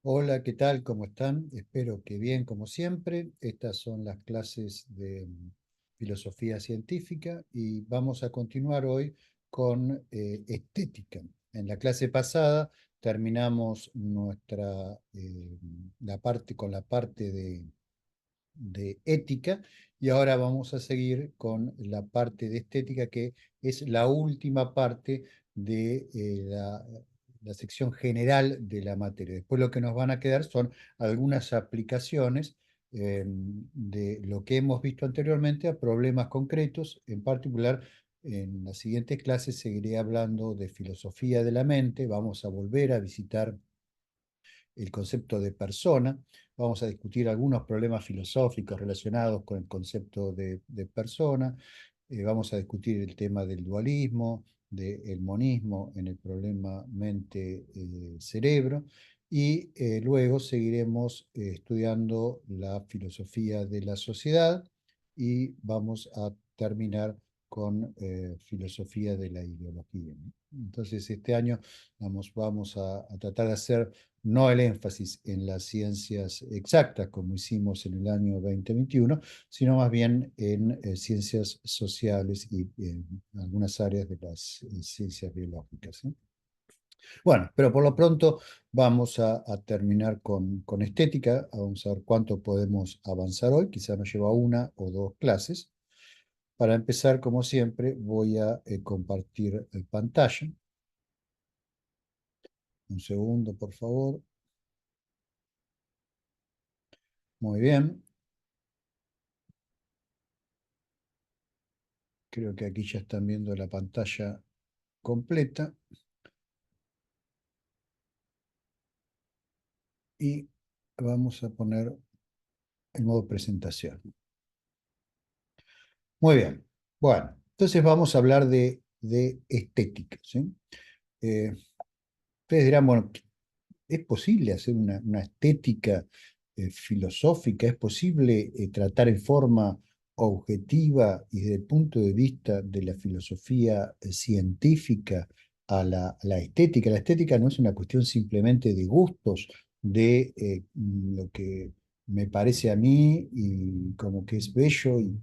Hola, ¿qué tal? ¿Cómo están? Espero que bien, como siempre. Estas son las clases de filosofía científica y vamos a continuar hoy con estética. En la clase pasada terminamos la parte con la parte de ética y ahora vamos a seguir con la parte de estética que es la última parte de la sección general de la materia. Después lo que nos van a quedar son algunas aplicaciones de lo que hemos visto anteriormente a problemas concretos. En particular, en las siguientes clases seguiré hablando de filosofía de la mente. Vamos a volver a visitar el concepto de persona. Vamos a discutir algunos problemas filosóficos relacionados con el concepto de persona. Vamos a discutir el tema del dualismo, del monismo en el problema mente-cerebro. Y luego seguiremos estudiando la filosofía de la sociedad y vamos a terminar con filosofía de la ideología, ¿no? Entonces, este año vamos a tratar de hacer no el énfasis en las ciencias exactas, como hicimos en el año 2021, sino más bien en ciencias sociales y en algunas áreas de las ciencias biológicas, ¿sí? Bueno, pero por lo pronto vamos a terminar con estética. Vamos a ver cuánto podemos avanzar hoy. Quizá nos lleva una o dos clases. Para empezar, como siempre, voy a compartir pantalla. Un segundo, por favor. Muy bien. Creo que aquí ya están viendo la pantalla completa y vamos a poner el modo presentación. Muy bien. Bueno, entonces vamos a hablar de estética, ¿sí? Ustedes dirán, bueno, ¿es posible hacer una estética filosófica? ¿Es posible tratar en forma objetiva y desde el punto de vista de la filosofía científica a la estética? La estética no es una cuestión simplemente de gustos, de lo que me parece a mí y como que es bello y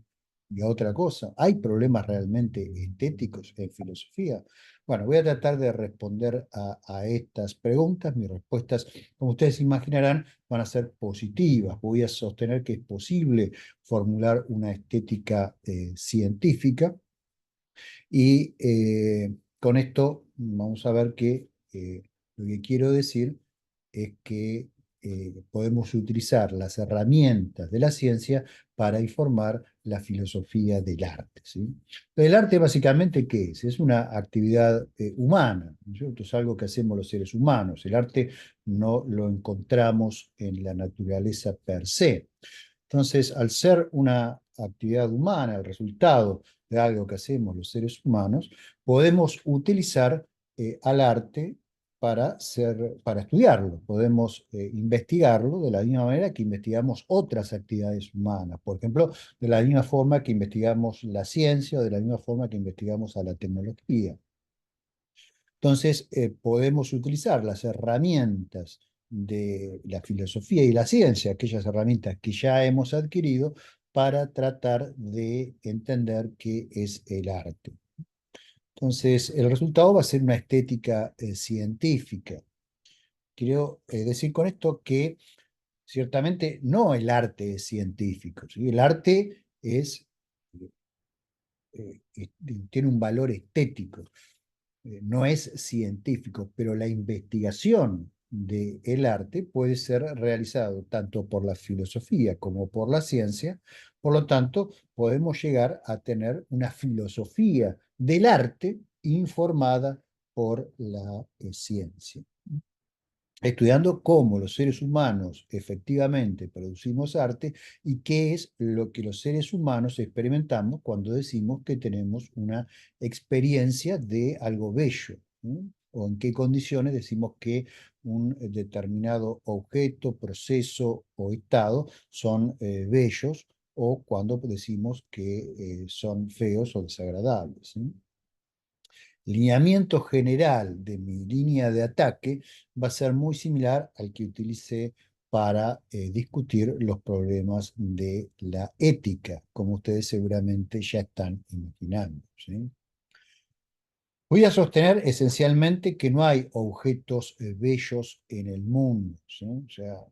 a otra cosa. ¿Hay problemas realmente estéticos en filosofía? Bueno, voy a tratar de responder a estas preguntas. Mis respuestas, como ustedes imaginarán, van a ser positivas. Voy a sostener que es posible formular una estética científica y con esto vamos a ver que lo que quiero decir es que podemos utilizar las herramientas de la ciencia para informar la filosofía del arte, ¿sí? El arte básicamente, ¿qué es? Es una actividad humana, ¿no es cierto? Es algo que hacemos los seres humanos. El arte no lo encontramos en la naturaleza per se. Entonces, al ser una actividad humana, el resultado de algo que hacemos los seres humanos, podemos utilizar al arte para estudiarlo. Podemos investigarlo de la misma manera que investigamos otras actividades humanas. Por ejemplo, de la misma forma que investigamos la ciencia o de la misma forma que investigamos a la tecnología. Entonces, podemos utilizar las herramientas de la filosofía y la ciencia, aquellas herramientas que ya hemos adquirido, para tratar de entender qué es el arte. Entonces, el resultado va a ser una estética científica. Quiero decir con esto que ciertamente no el arte es científico, ¿sí? El arte tiene un valor estético, no es científico, pero la investigación del arte puede ser realizado tanto por la filosofía como por la ciencia. Por lo tanto, podemos llegar a tener una filosofía del arte informada por la ciencia, estudiando cómo los seres humanos efectivamente producimos arte y qué es lo que los seres humanos experimentamos cuando decimos que tenemos una experiencia de algo bello, ¿no? O en qué condiciones decimos que un determinado objeto, proceso o estado son bellos, o cuando decimos que son feos o desagradables, ¿sí? lineamiento general de mi línea de ataque va a ser muy similar al que utilicé para discutir los problemas de la ética, como ustedes seguramente ya están imaginando, ¿sí? Voy a sostener esencialmente que no hay objetos bellos en el mundo, ¿sí? O sea,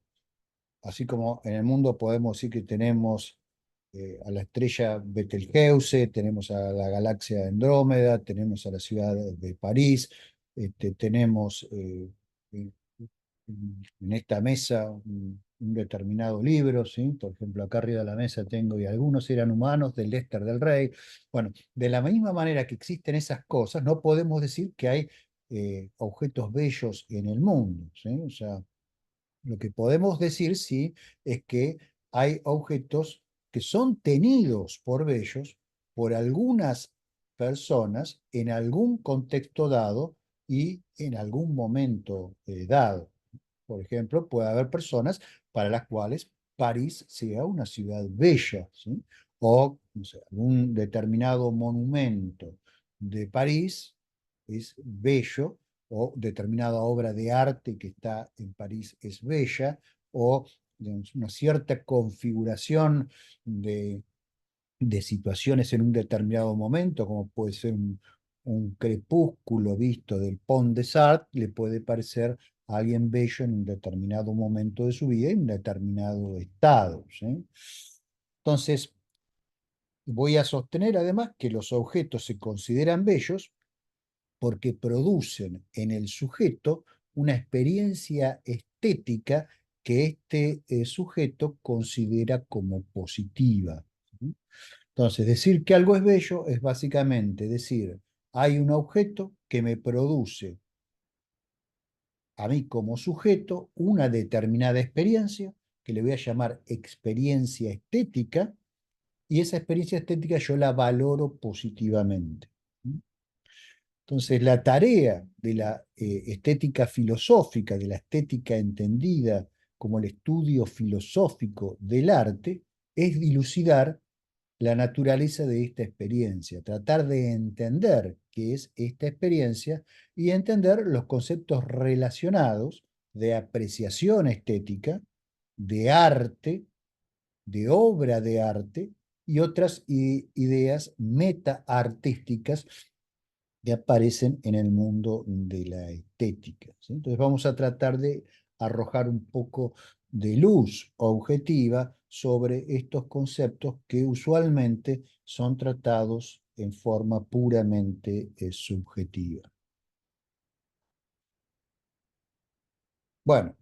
así como en el mundo podemos decir que tenemos a la estrella Betelgeuse, tenemos a la galaxia Andrómeda, tenemos a la ciudad de París, tenemos en esta mesa un determinado libro, ¿sí? Por ejemplo, acá arriba de la mesa tengo, y algunos eran humanos, del Léster del Rey. Bueno, de la misma manera que existen esas cosas, no podemos decir que hay objetos bellos en el mundo, ¿sí? O sea, lo que podemos decir, sí, es que hay objetos que son tenidos por bellos por algunas personas en algún contexto dado y en algún momento dado. Por ejemplo, puede haber personas para las cuales París sea una ciudad bella, ¿sí? O no sé, algún determinado monumento de París es bello, o determinada obra de arte que está en París es bella, o digamos, una cierta configuración de situaciones en un determinado momento, como puede ser un crepúsculo visto del Pont des Arts, le puede parecer a alguien bello en un determinado momento de su vida, en un determinado estado, ¿sí? Entonces, voy a sostener además que los objetos se consideran bellos porque producen en el sujeto una experiencia estética que este sujeto considera como positiva. Entonces, decir que algo es bello es básicamente decir, hay un objeto que me produce a mí como sujeto una determinada experiencia, que le voy a llamar experiencia estética, y esa experiencia estética yo la valoro positivamente. Entonces, la tarea de la estética filosófica, de la estética entendida como el estudio filosófico del arte, es dilucidar la naturaleza de esta experiencia, tratar de entender qué es esta experiencia y entender los conceptos relacionados de apreciación estética, de arte, de obra de arte y otras ideas meta-artísticas que aparecen en el mundo de la estética, ¿sí? Entonces vamos a tratar de arrojar un poco de luz objetiva sobre estos conceptos que usualmente son tratados en forma puramente subjetiva. Bueno,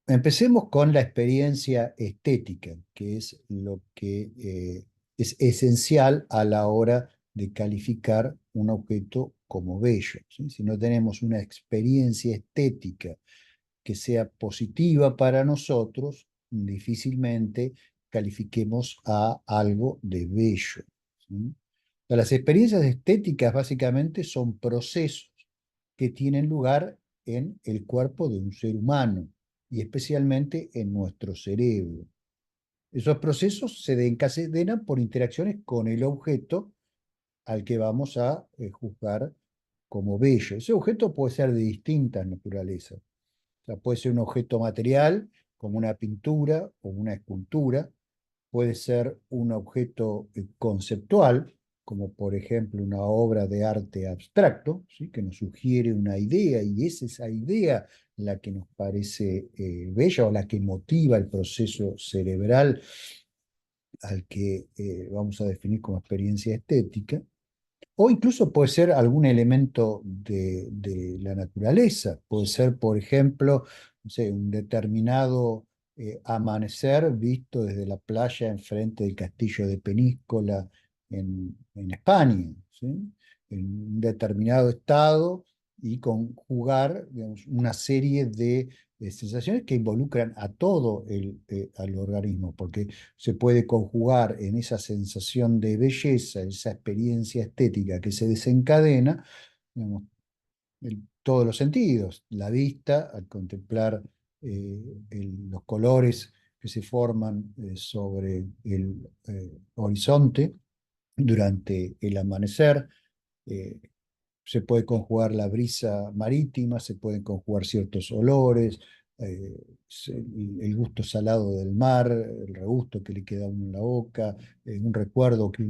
empecemos con la experiencia estética, que es lo que es esencial a la hora de calificar un objeto como bello, ¿sí? Si no tenemos una experiencia estética que sea positiva para nosotros, difícilmente califiquemos a algo de bello, ¿sí? Las experiencias estéticas básicamente son procesos que tienen lugar en el cuerpo de un ser humano y especialmente en nuestro cerebro. Esos procesos se desencadenan por interacciones con el objeto al que vamos a juzgar como bello. Ese objeto puede ser de distintas naturalezas. O sea, puede ser un objeto material, como una pintura o una escultura, puede ser un objeto conceptual, como por ejemplo una obra de arte abstracto, ¿sí? Que nos sugiere una idea y es esa idea la que nos parece bella o la que motiva el proceso cerebral al que vamos a definir como experiencia estética. O incluso puede ser algún elemento de la naturaleza. Puede ser, por ejemplo, no sé, un determinado amanecer visto desde la playa enfrente del castillo de Peñíscola en España, ¿sí? En un determinado estado y conjugar, digamos, una serie de sensaciones que involucran a todo al organismo, porque se puede conjugar en esa sensación de belleza, esa experiencia estética que se desencadena, digamos, en todos los sentidos. La vista, al contemplar los colores que se forman sobre el horizonte durante el amanecer, se puede conjugar la brisa marítima, se pueden conjugar ciertos olores, el gusto salado del mar, el regusto que le queda a uno en la boca, un recuerdo que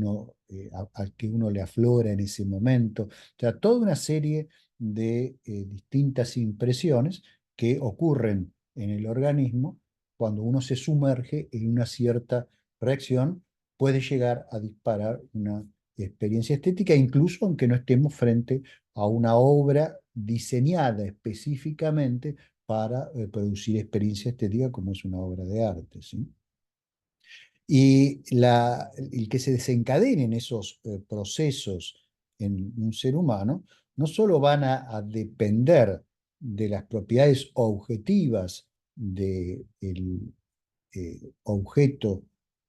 al que uno le aflora en ese momento. O sea, toda una serie de distintas impresiones que ocurren en el organismo cuando uno se sumerge en una cierta reacción, puede llegar a disparar una experiencia estética, incluso aunque no estemos frente a una obra diseñada específicamente para producir experiencia estética como es una obra de arte, ¿sí? Y el que se desencadenen esos procesos en un ser humano no solo van a depender de las propiedades objetivas del objeto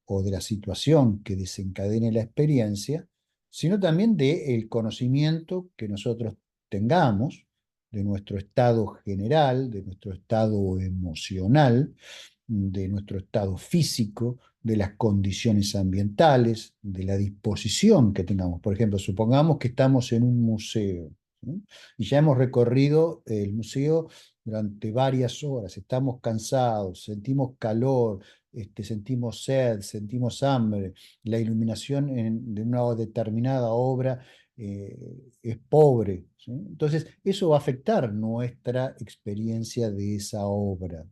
o de la situación que desencadene la experiencia, sino también del conocimiento que nosotros tengamos de nuestro estado general, de nuestro estado emocional, de nuestro estado físico, de las condiciones ambientales, de la disposición que tengamos. Por ejemplo, supongamos que estamos en un museo, ¿sí? Y ya hemos recorrido el museo durante varias horas, estamos cansados, sentimos calor, sentimos sed, sentimos hambre, la iluminación de una determinada obra es pobre, ¿sí? Entonces, eso va a afectar nuestra experiencia de esa obra.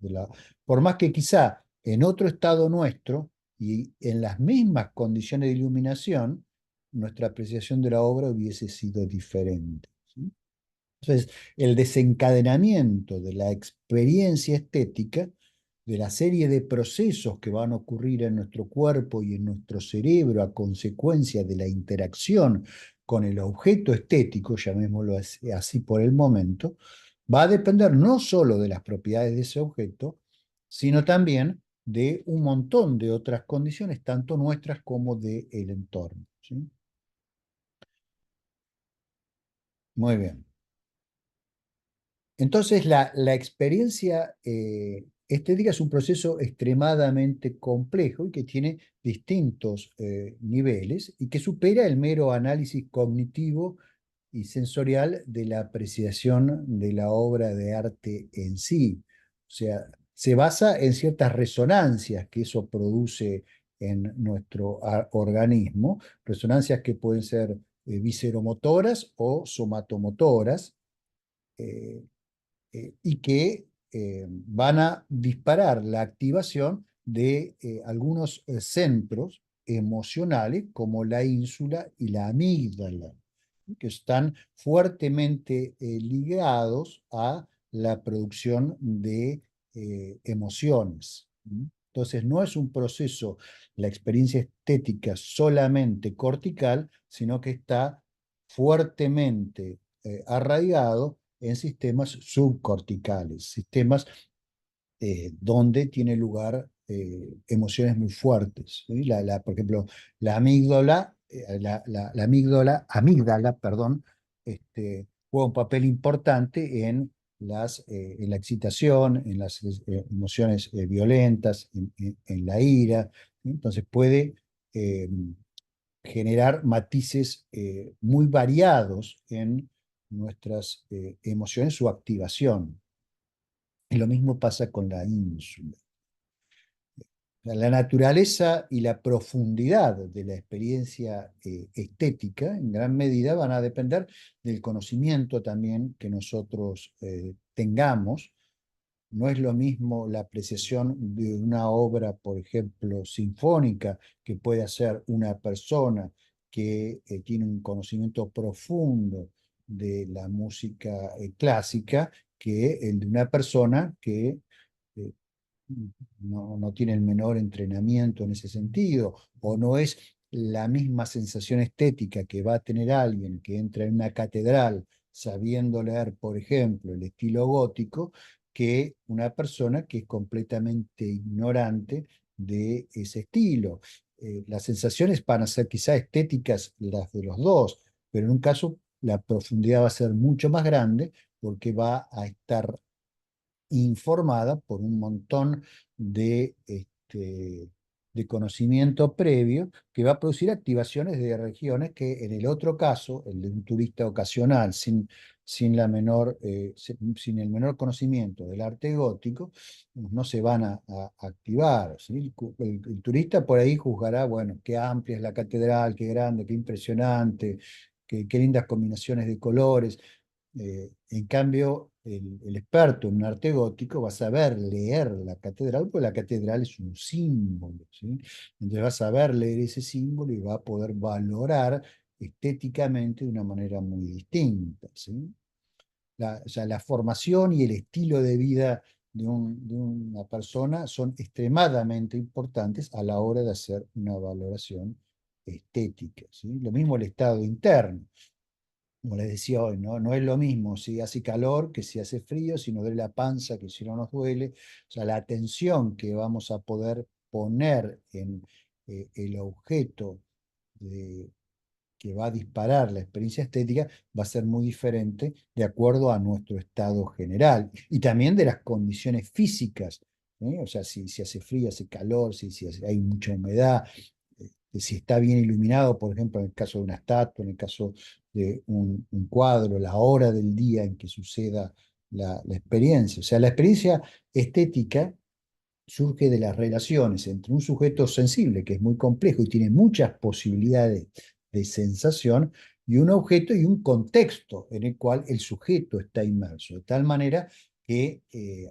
Por más que quizá en otro estado nuestro y en las mismas condiciones de iluminación, nuestra apreciación de la obra hubiese sido diferente, ¿sí? Entonces, el desencadenamiento de la experiencia estética, de la serie de procesos que van a ocurrir en nuestro cuerpo y en nuestro cerebro a consecuencia de la interacción con el objeto estético, llamémoslo así por el momento, va a depender no solo de las propiedades de ese objeto, sino también de un montón de otras condiciones, tanto nuestras como del entorno, ¿sí? Muy bien. Entonces, la experiencia estética es un proceso extremadamente complejo y que tiene distintos niveles y que supera el mero análisis cognitivo y sensorial de la apreciación de la obra de arte en sí. O sea, se basa en ciertas resonancias que eso produce en nuestro organismo, resonancias que pueden ser visceromotoras o somatomotoras. eh, y que van a disparar la activación de algunos centros emocionales como la ínsula y la amígdala, que están fuertemente ligados a la producción de emociones. Entonces, no es un proceso, la experiencia estética solamente cortical, sino que está fuertemente arraigado en sistemas subcorticales, sistemas donde tiene lugar emociones muy fuertes, ¿sí? Por ejemplo, la amígdala, amígdala, perdón, juega un papel importante en la excitación, en las emociones violentas, en la ira, ¿sí? Entonces puede eh, generar matices muy variados en nuestras emociones, su activación. Y lo mismo pasa con la ínsula. La naturaleza y la profundidad de la experiencia estética en gran medida van a depender del conocimiento también que nosotros tengamos. No es lo mismo la apreciación de una obra, por ejemplo, sinfónica, que puede hacer una persona que tiene un conocimiento profundo de la música clásica, que el de una persona que eh, no tiene el menor entrenamiento en ese sentido, o no es la misma sensación estética que va a tener alguien que entra en una catedral sabiendo leer, por ejemplo, el estilo gótico, que una persona que es completamente ignorante de ese estilo. Las sensaciones van a ser quizá estéticas las de los dos, pero en un caso la profundidad va a ser mucho más grande porque va a estar informada por un montón de de conocimiento previo que va a producir activaciones de regiones que en el otro caso, el de un turista ocasional, sin sin el menor conocimiento del arte gótico, no se van a activar, ¿sí? El turista por ahí juzgará, bueno, qué amplia es la catedral, qué grande, qué impresionante, qué lindas combinaciones de colores. En cambio, el experto en un arte gótico va a saber leer la catedral, porque la catedral es un símbolo, ¿sí? Entonces va a saber leer ese símbolo y va a poder valorar estéticamente de una manera muy distinta, ¿sí? O sea, la formación y el estilo de vida de una persona son extremadamente importantes a la hora de hacer una valoración estética, ¿sí? Lo mismo el estado interno. Como les decía hoy, ¿no? No es lo mismo si hace calor que si hace frío, si nos duele la panza que si no nos duele. O sea, la atención que vamos a poder poner en el objeto de, que va a disparar la experiencia estética va a ser muy diferente de acuerdo a nuestro estado general y también de las condiciones físicas, ¿eh? O sea, si hace frío, hace calor, si hay mucha humedad, si está bien iluminado, por ejemplo, en el caso de una estatua, en el caso de un cuadro, la hora del día en que suceda la experiencia. O sea, la experiencia estética surge de las relaciones entre un sujeto sensible, que es muy complejo y tiene muchas posibilidades de sensación, y un objeto y un contexto en el cual el sujeto está inmerso, de tal manera que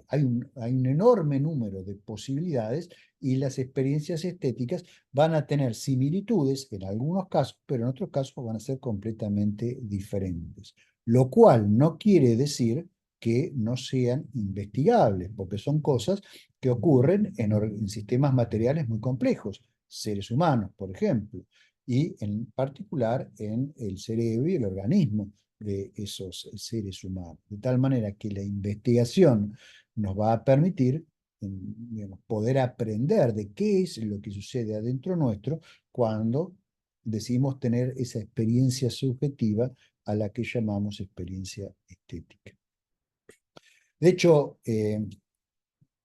hay un enorme número de posibilidades y las experiencias estéticas van a tener similitudes en algunos casos, pero en otros casos van a ser completamente diferentes. Lo cual no quiere decir que no sean investigables, porque son cosas que ocurren en sistemas materiales muy complejos, seres humanos, por ejemplo, y en particular en el cerebro y el organismo de esos seres humanos. De tal manera que la investigación nos va a permitir, digamos, poder aprender de qué es lo que sucede adentro nuestro cuando decidimos tener esa experiencia subjetiva a la que llamamos experiencia estética. De hecho,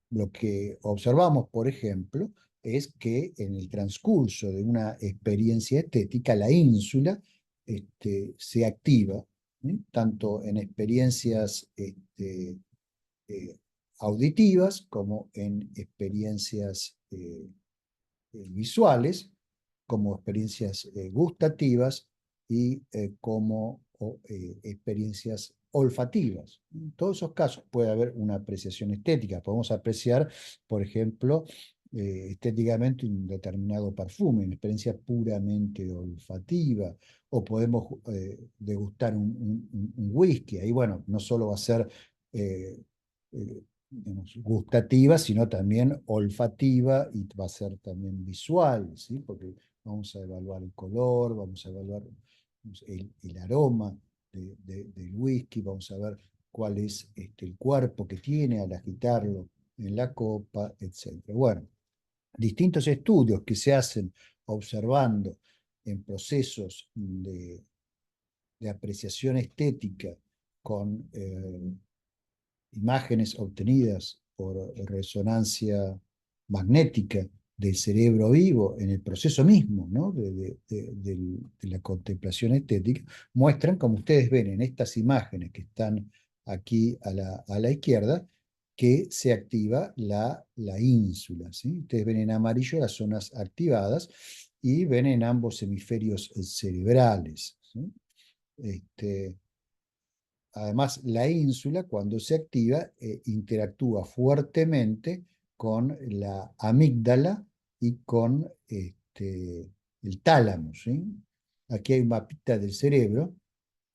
lo que observamos, por ejemplo, es que en el transcurso de una experiencia estética, la ínsula se activa, ¿sí? Tanto en experiencias eh, auditivas como en experiencias visuales, como experiencias gustativas y como experiencias olfativas. En todos esos casos puede haber una apreciación estética. Podemos apreciar, por ejemplo, estéticamente un determinado perfume, una experiencia puramente olfativa, o podemos degustar un whisky. Ahí, bueno, no solo va a ser eh, digamos, gustativa, sino también olfativa y va a ser también visual, ¿sí? Porque vamos a evaluar el color, vamos a evaluar el aroma del whisky, vamos a ver cuál es el cuerpo que tiene al agitarlo en la copa, etc. Bueno, distintos estudios que se hacen observando en procesos de apreciación estética con imágenes obtenidas por resonancia magnética del cerebro vivo en el proceso mismo, ¿no? de la contemplación estética, muestran, como ustedes ven en estas imágenes que están aquí a la izquierda, que se activa la ínsula, ¿sí? Ustedes ven en amarillo las zonas activadas y ven en ambos hemisferios cerebrales, ¿sí? Este, Además, la ínsula, cuando se activa, interactúa fuertemente con la amígdala y con el tálamo, ¿sí? Aquí hay un mapita del cerebro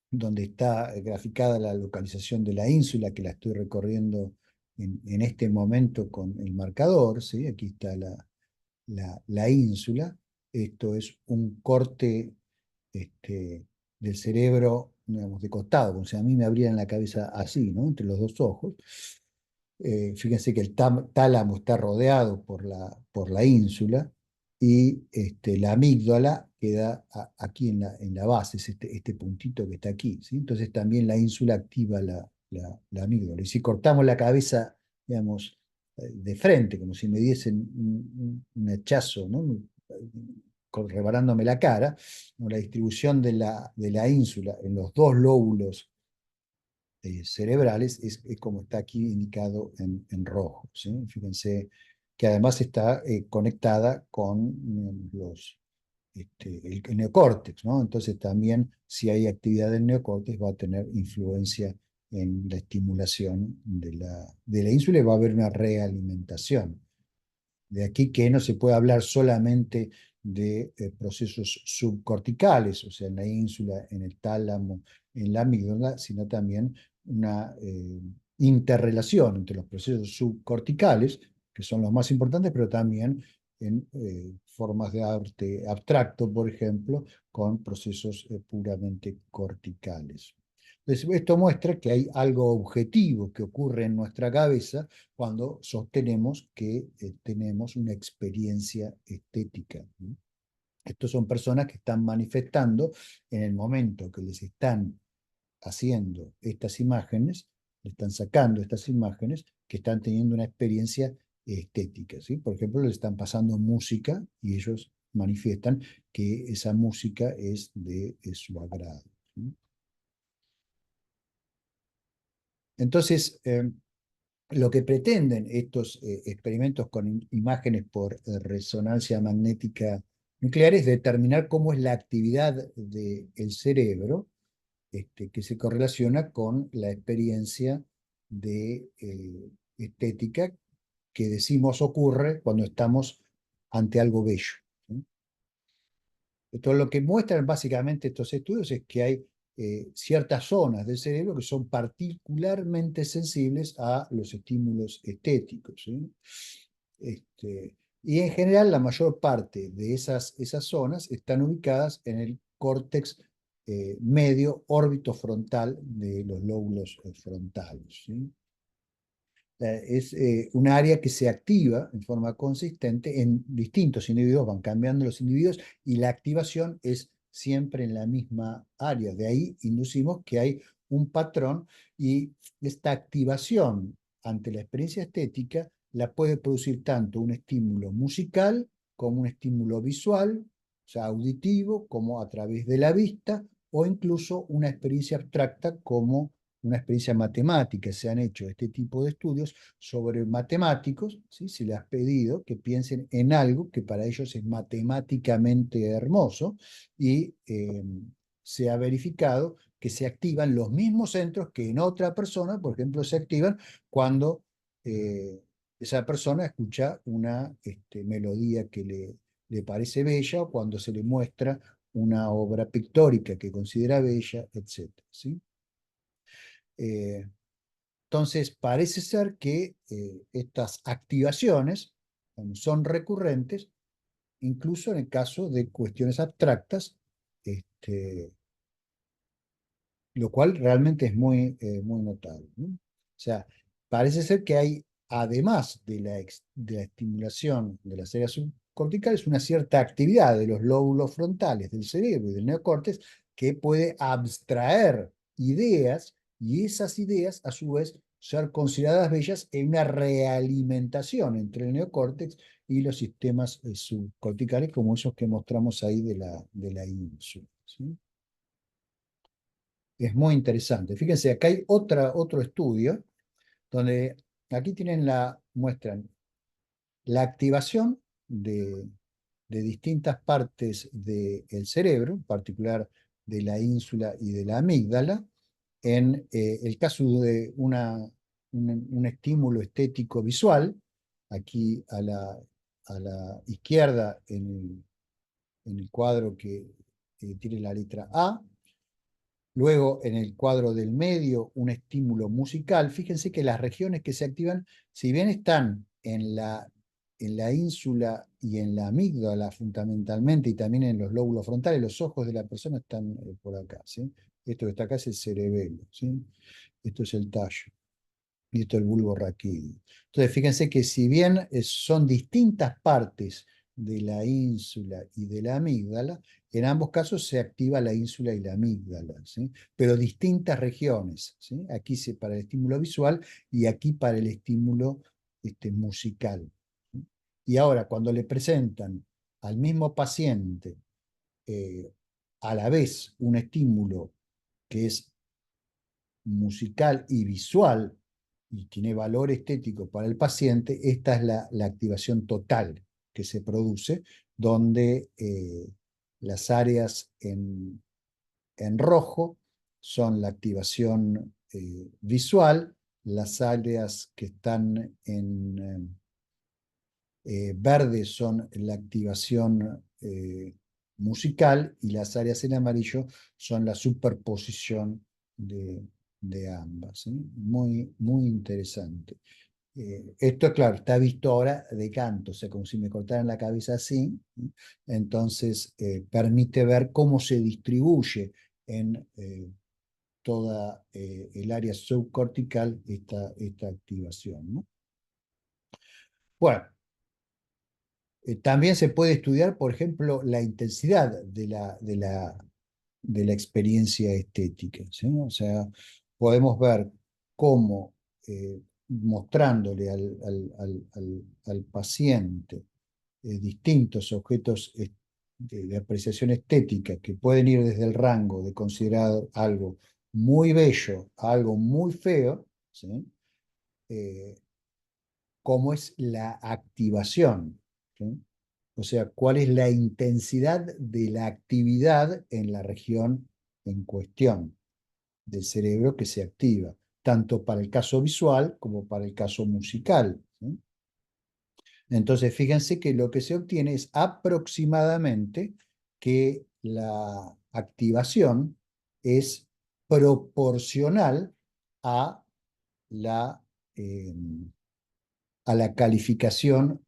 donde está graficada la localización de la ínsula, que la estoy recorriendo en este momento con el marcador, ¿sí? Aquí está la ínsula. Esto es un corte del cerebro, digamos, de costado, o sea, a mí me abrían la cabeza así, ¿no? Entre los dos ojos. Fíjense que el tálamo está rodeado por la ínsula y la amígdala queda aquí en la base, es este puntito que está aquí, ¿sí? Entonces también la ínsula activa la amígdala. Y si cortamos la cabeza, digamos, de frente, como si me diesen un hachazo, ¿no? Rebarándome la cara, ¿no? La distribución de la ínsula en los dos lóbulos cerebrales es como está aquí indicado en rojo, ¿sí? Fíjense que además está conectada con el neocórtex, ¿no? Entonces también si hay actividad del neocórtex va a tener influencia en la estimulación de la ínsula y va a haber una realimentación. De aquí que no se puede hablar solamente de procesos subcorticales, o sea, en la ínsula, en el tálamo, en la amígdala, sino también una interrelación entre los procesos subcorticales, que son los más importantes, pero también en formas de arte abstracto, por ejemplo, con procesos puramente corticales. Entonces, esto muestra que hay algo objetivo que ocurre en nuestra cabeza cuando sostenemos que tenemos una experiencia estética, ¿no? Estos son personas que están manifestando en el momento que les están haciendo estas imágenes, le están sacando estas imágenes, que están teniendo una experiencia estética, ¿sí? Por ejemplo, les están pasando música y ellos manifiestan que esa música es de su agrado, ¿sí? Entonces, lo que pretenden estos experimentos con imágenes por resonancia magnética nuclear es determinar cómo es la actividad del cerebro, que se correlaciona con la experiencia de estética que decimos ocurre cuando estamos ante algo bello, ¿sí? Entonces, lo que muestran básicamente estos estudios es que hay ciertas zonas del cerebro que son particularmente sensibles a los estímulos estéticos, ¿sí? Y en general la mayor parte de esas zonas están ubicadas en el córtex medio órbito frontal de los lóbulos frontales, ¿sí? Es un área que se activa en forma consistente en distintos individuos, van cambiando los individuos y la activación es siempre en la misma área. De ahí inducimos que hay un patrón y esta activación ante la experiencia estética la puede producir tanto un estímulo musical como un estímulo visual, o sea, auditivo, como a través de la vista, o incluso una experiencia abstracta como una experiencia matemática. Se han hecho este tipo de estudios sobre matemáticos, ¿sí? Se les ha pedido que piensen en algo que para ellos es matemáticamente hermoso y se ha verificado que se activan los mismos centros que en otra persona, por ejemplo, se activan cuando esa persona escucha una melodía que le parece bella o cuando se le muestra una obra pictórica que considera bella, etcétera, ¿sí? Eh, entonces, parece ser que estas activaciones son recurrentes, incluso en el caso de cuestiones abstractas, este, lo cual realmente es muy notable, ¿no? O sea, parece ser que hay, además de la estimulación de las áreas subcorticales, una cierta actividad de los lóbulos frontales del cerebro y del neocórtex que puede abstraer ideas y esas ideas, a su vez, ser consideradas bellas en una realimentación entre el neocórtex y los sistemas subcorticales, como esos que mostramos ahí de la ínsula, ¿sí? Es muy interesante. Fíjense, acá hay otro estudio donde aquí muestran la activación de distintas partes del cerebro, en particular de la ínsula y de la amígdala, en el caso de un estímulo estético visual, aquí a la izquierda en el cuadro que tiene la letra A. Luego, en el cuadro del medio, un estímulo musical. Fíjense que las regiones que se activan, si bien están en la ínsula y en la amígdala fundamentalmente, y también en los lóbulos frontales, los ojos de la persona están por acá, ¿sí? Esto que está acá es el cerebelo, ¿sí? Esto es el tallo y esto es el bulbo raquídeo. Entonces, fíjense que si bien son distintas partes de la ínsula y de la amígdala, en ambos casos se activa la ínsula y la amígdala, ¿sí? Pero distintas regiones, ¿sí? Aquí para el estímulo visual y aquí para el estímulo musical. Y ahora, cuando le presentan al mismo paciente a la vez un estímulo que es musical y visual y tiene valor estético para el paciente, esta es la activación total que se produce, donde las áreas en rojo son la activación visual, las áreas que están en verde son la activación musical y las áreas en amarillo son la superposición de ambas. ¿Sí? Muy, muy interesante. Esto, claro, está visto ahora de canto, o sea, como si me cortaran la cabeza así. ¿Sí? Entonces, permite ver cómo se distribuye en toda el área subcortical esta activación. ¿No? Bueno, también se puede estudiar, por ejemplo, la intensidad de la experiencia estética. ¿Sí? O sea, podemos ver cómo mostrándole al paciente distintos objetos de apreciación estética que pueden ir desde el rango de considerar algo muy bello a algo muy feo, ¿sí? Eh, cómo es la activación, ¿sí? O sea, cuál es la intensidad de la actividad en la región en cuestión del cerebro que se activa, tanto para el caso visual como para el caso musical. ¿Sí? Entonces, fíjense que lo que se obtiene es aproximadamente que la activación es proporcional a la, eh, a la calificación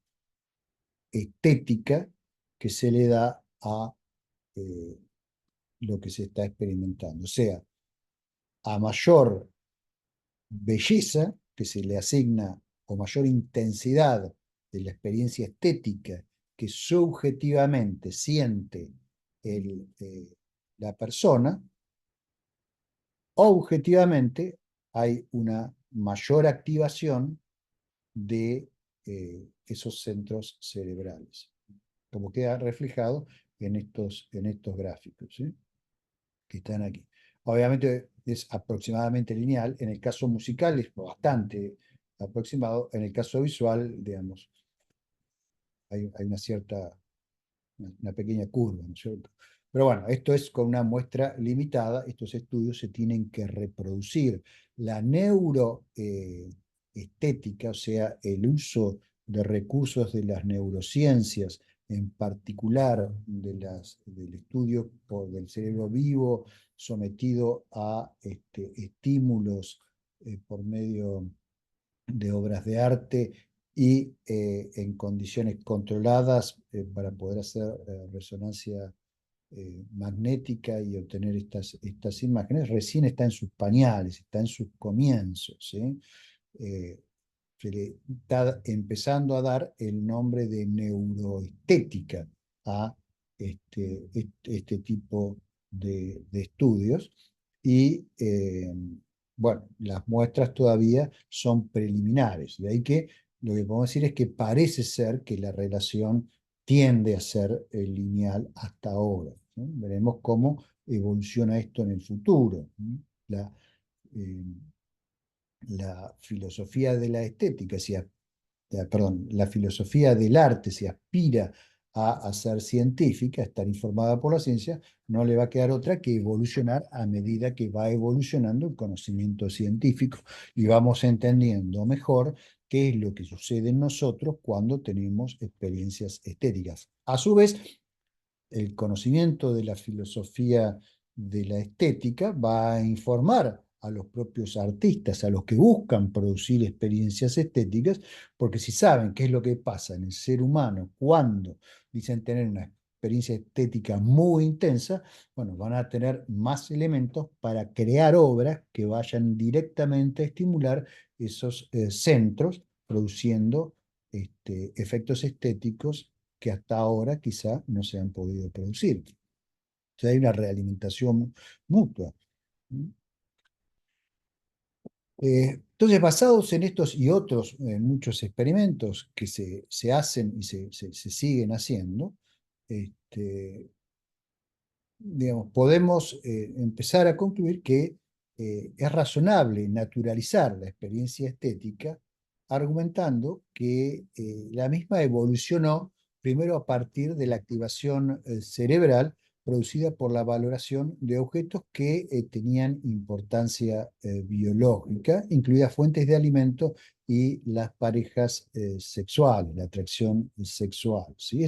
estética que se le da a eh, lo que se está experimentando. O sea, a mayor belleza que se le asigna o mayor intensidad de la experiencia estética que subjetivamente siente la persona, objetivamente hay una mayor activación de esos centros cerebrales, como queda reflejado en estos gráficos, ¿sí? Que están aquí. Obviamente es aproximadamente lineal, en el caso musical es bastante aproximado, en el caso visual, digamos, hay una pequeña curva, ¿no es cierto? Pero bueno, esto es con una muestra limitada, estos estudios se tienen que reproducir. La neuroestética, o sea, el uso de recursos de las neurociencias, en particular del estudio del cerebro vivo sometido a estímulos por medio de obras de arte y en condiciones controladas para poder hacer resonancia magnética y obtener estas imágenes, recién está en sus pañales, está en sus comienzos. ¿Sí? Se le está empezando a dar el nombre de neuroestética a este tipo de estudios y bueno, las muestras todavía son preliminares, de ahí que lo que podemos decir es que parece ser que la relación tiende a ser lineal hasta ahora. ¿Sí? Veremos cómo evoluciona esto en el futuro. ¿Sí? Eh, la filosofía de la estética, perdón, la filosofía del arte, si aspira a ser científica, a estar informada por la ciencia, no le va a quedar otra que evolucionar a medida que va evolucionando el conocimiento científico y vamos entendiendo mejor qué es lo que sucede en nosotros cuando tenemos experiencias estéticas. A su vez, el conocimiento de la filosofía de la estética va a informar a los propios artistas, a los que buscan producir experiencias estéticas, porque si saben qué es lo que pasa en el ser humano cuando dicen tener una experiencia estética muy intensa, bueno, van a tener más elementos para crear obras que vayan directamente a estimular esos centros, produciendo efectos estéticos que hasta ahora quizá no se han podido producir. O sea, hay una realimentación mutua. Entonces, basados en estos y otros muchos experimentos que se hacen y se siguen haciendo, este, digamos, podemos empezar a concluir que es razonable naturalizar la experiencia estética argumentando que la misma evolucionó primero a partir de la activación cerebral producida por la valoración de objetos que tenían importancia biológica, incluidas fuentes de alimento y las parejas sexuales, la atracción sexual. ¿Sí?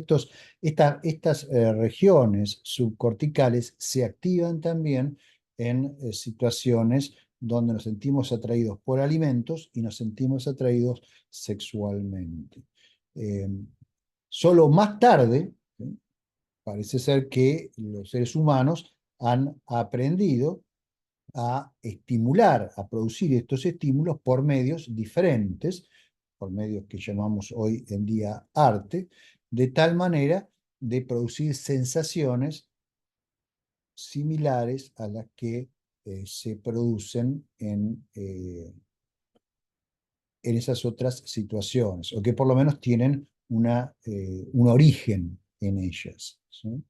Estas regiones subcorticales se activan también en situaciones donde nos sentimos atraídos por alimentos y nos sentimos atraídos sexualmente. Eh, Solo más tarde, ¿sí? Parece ser que los seres humanos han aprendido a estimular, a producir estos estímulos por medios diferentes, por medios que llamamos hoy en día arte, de tal manera de producir sensaciones similares a las que se producen en esas otras situaciones, o que por lo menos tienen un origen en ellas. ¿Sí?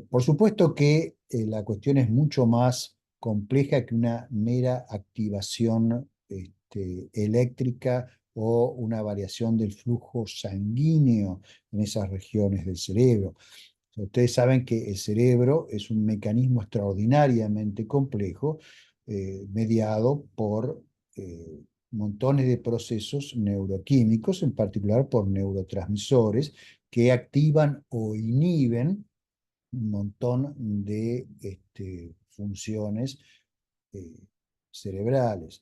Por supuesto que la cuestión es mucho más compleja que una mera activación eléctrica o una variación del flujo sanguíneo en esas regiones del cerebro. Ustedes saben que el cerebro es un mecanismo extraordinariamente complejo, mediado por montones de procesos neuroquímicos, en particular por neurotransmisores, que activan o inhiben un montón de funciones eh, cerebrales.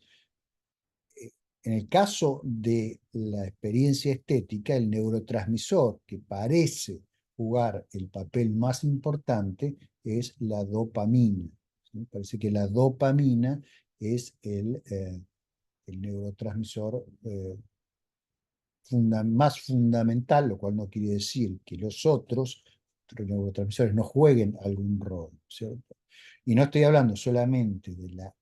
En el caso de la experiencia estética, el neurotransmisor que parece jugar el papel más importante es la dopamina. ¿Sí? Parece que la dopamina es el neurotransmisor más fundamental, lo cual no quiere decir que los otros neurotransmisores no jueguen algún rol, ¿cierto? Y no estoy hablando solamente de la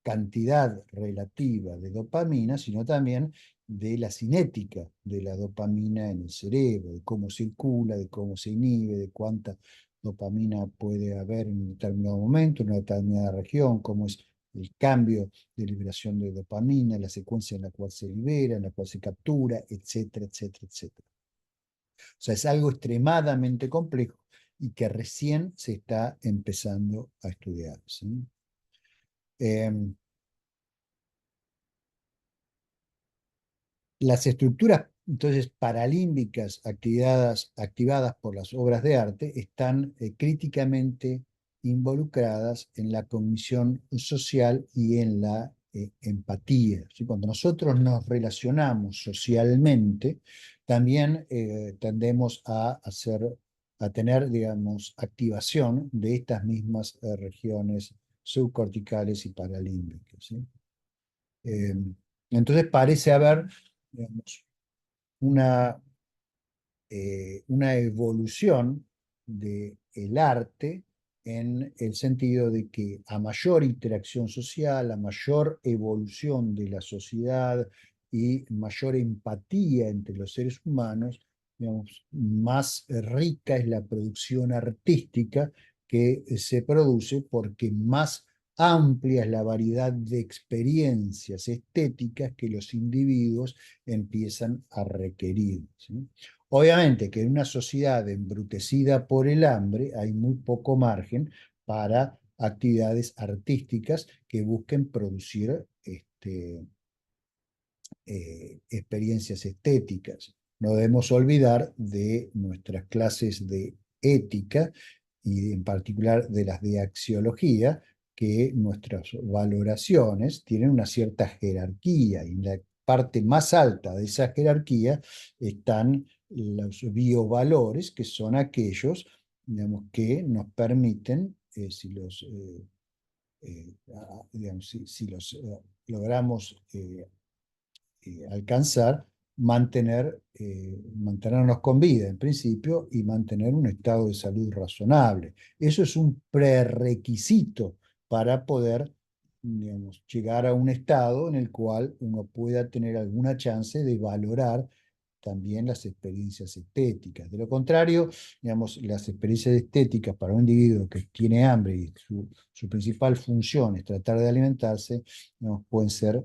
cantidad relativa de dopamina, sino también de la cinética de la dopamina en el cerebro, de cómo circula, de cómo se inhibe, de cuánta dopamina puede haber en un determinado momento, en una determinada región, cómo es el cambio de liberación de dopamina, la secuencia en la cual se libera, en la cual se captura, etcétera, etcétera, etcétera. O sea, es algo extremadamente complejo y que recién se está empezando a estudiar. ¿Sí? Eh, las estructuras, entonces, paralímbicas activadas por las obras de arte están críticamente involucradas en la cognición social y en la empatía. ¿Sí? Cuando nosotros nos relacionamos socialmente, también tendemos a tener, digamos, activación de estas mismas regiones subcorticales y paralímbicas. ¿Sí? Eh, entonces parece haber, digamos, una, una evolución del arte en el sentido de que a mayor interacción social, a mayor evolución de la sociedad y mayor empatía entre los seres humanos, digamos, más rica es la producción artística que se produce porque más amplia es la variedad de experiencias estéticas que los individuos empiezan a requerir. ¿Sí? Obviamente que en una sociedad embrutecida por el hambre hay muy poco margen para actividades artísticas que busquen producir experiencias estéticas. No debemos olvidar de nuestras clases de ética y en particular de las de axiología, que nuestras valoraciones tienen una cierta jerarquía y en la parte más alta de esa jerarquía están los biovalores, que son aquellos, digamos, que nos permiten, digamos, si los logramos alcanzar, mantenernos con vida en principio y mantener un estado de salud razonable. Eso es un prerequisito para poder digamos, llegar a un estado en el cual uno pueda tener alguna chance de valorar también las experiencias estéticas. De lo contrario, digamos, las experiencias estéticas para un individuo que tiene hambre y su principal función es tratar de alimentarse, digamos, pueden ser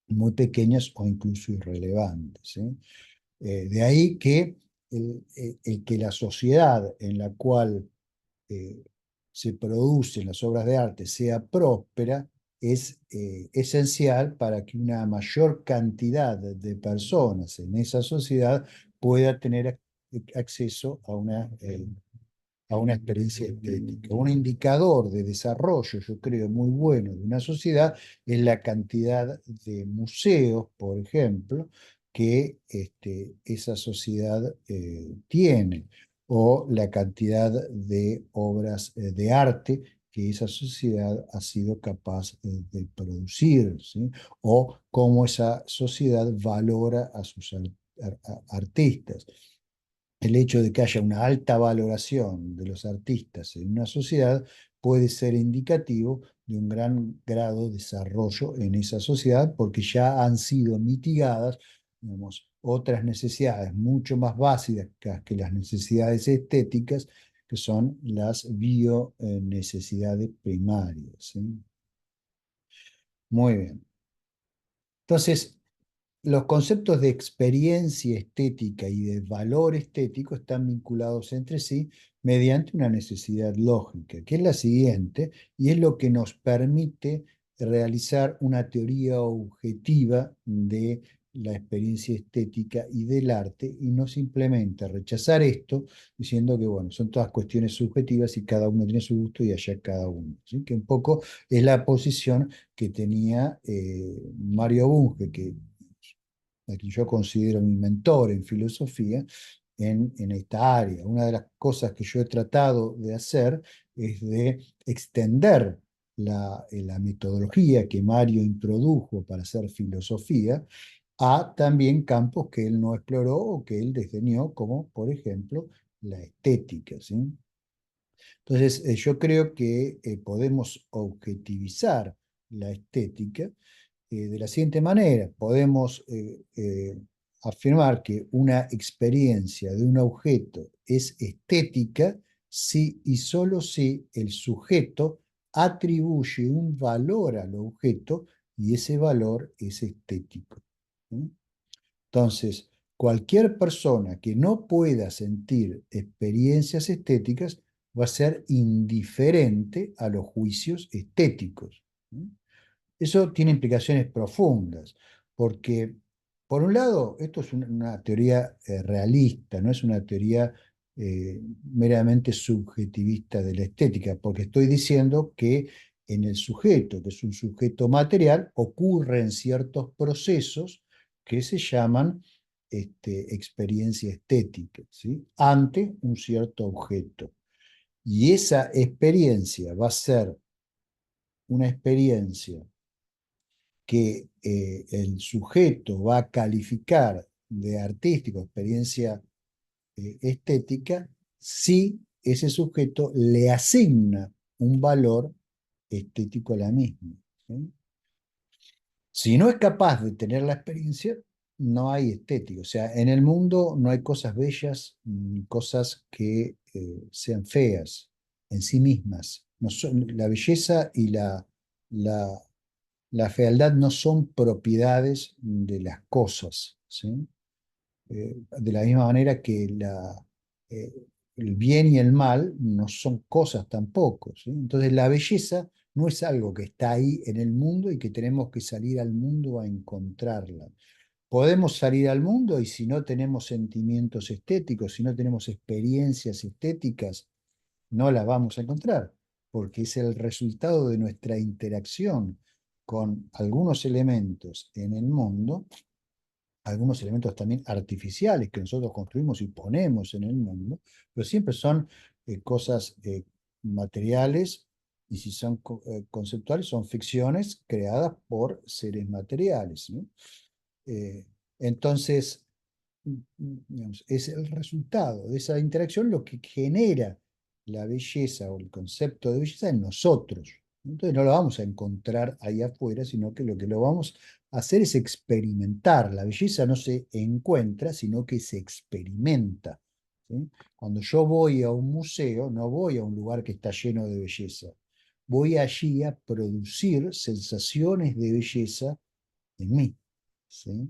muy pequeñas o incluso irrelevantes, ¿sí? De ahí que el que la sociedad en la cual eh, se producen las obras de arte sea próspera es esencial para que una mayor cantidad de personas en esa sociedad pueda tener acceso a una experiencia estética. Un indicador de desarrollo, yo creo, muy bueno de una sociedad es la cantidad de museos, por ejemplo, que esa sociedad tiene, o la cantidad de obras de arte que esa sociedad ha sido capaz de producir, ¿sí? O cómo esa sociedad valora a sus artistas. El hecho de que haya una alta valoración de los artistas en una sociedad puede ser indicativo de un gran grado de desarrollo en esa sociedad porque ya han sido mitigadas, digamos, otras necesidades mucho más básicas que las necesidades estéticas, que son las bionecesidades primarias, ¿sí? Muy bien. Entonces, los conceptos de experiencia estética y de valor estético están vinculados entre sí mediante una necesidad lógica, que es la siguiente, y es lo que nos permite realizar una teoría objetiva de la experiencia estética y del arte, y no simplemente rechazar esto diciendo que, bueno, son todas cuestiones subjetivas y cada uno tiene su gusto y allá cada uno, ¿sí? Que un poco es la posición que tenía Mario Bunge, que a quien yo considero mi mentor en filosofía, en esta área. Una de las cosas que yo he tratado de hacer es de extender la metodología que Mario introdujo para hacer filosofía a también campos que él no exploró o que él desdeñó, como por ejemplo la estética, ¿sí? Entonces, yo creo que podemos objetivizar la estética de la siguiente manera. Podemos afirmar que una experiencia de un objeto es estética si y solo si el sujeto atribuye un valor al objeto y ese valor es estético. ¿Sí? Entonces, cualquier persona que no pueda sentir experiencias estéticas va a ser indiferente a los juicios estéticos. ¿Sí? Eso tiene implicaciones profundas, porque, por un lado, esto es una teoría realista, no es una teoría meramente subjetivista de la estética, porque estoy diciendo que en el sujeto, que es un sujeto material, ocurren ciertos procesos que se llaman experiencia estética, ¿sí? Ante un cierto objeto. Y esa experiencia va a ser una experiencia que el sujeto va a calificar de artístico, experiencia estética, si ese sujeto le asigna un valor estético a la misma, ¿sí? Si no es capaz de tener la experiencia, no hay estética. O sea, en el mundo no hay cosas bellas ni cosas que sean feas en sí mismas. No la belleza y la, la fealdad no son propiedades de las cosas, ¿sí? De la misma manera que eh, el bien y el mal no son cosas tampoco, ¿sí? Entonces la belleza no es algo que está ahí en el mundo y que tenemos que salir al mundo a encontrarla. Podemos salir al mundo y si no tenemos sentimientos estéticos, si no tenemos experiencias estéticas, no las vamos a encontrar, porque es el resultado de nuestra interacción con algunos elementos en el mundo, algunos elementos también artificiales que nosotros construimos y ponemos en el mundo, pero siempre son cosas materiales y si son conceptuales son ficciones creadas por seres materiales, ¿no? Eh, entonces, digamos, es el resultado de esa interacción lo que genera la belleza o el concepto de belleza en nosotros. Entonces no lo vamos a encontrar ahí afuera, sino que lo vamos a hacer es experimentar. La belleza no se encuentra, sino que se experimenta. ¿Sí? Cuando yo voy a un museo, no voy a un lugar que está lleno de belleza. Voy allí a producir sensaciones de belleza en mí. ¿Sí?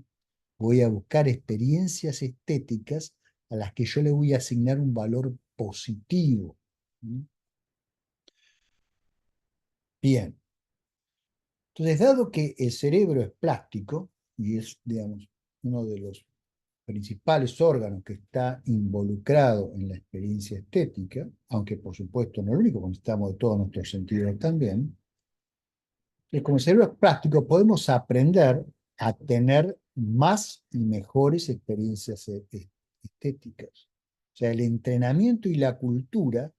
Voy a buscar experiencias estéticas a las que yo le voy a asignar un valor positivo. ¿Sí? Bien. Entonces, dado que el cerebro es plástico y es, digamos, uno de los principales órganos que está involucrado en la experiencia estética, aunque por supuesto no es el único, porque estamos de todos nuestros sentidos también, como el cerebro es plástico, podemos aprender a tener más y mejores experiencias estéticas. O sea, el entrenamiento y la cultura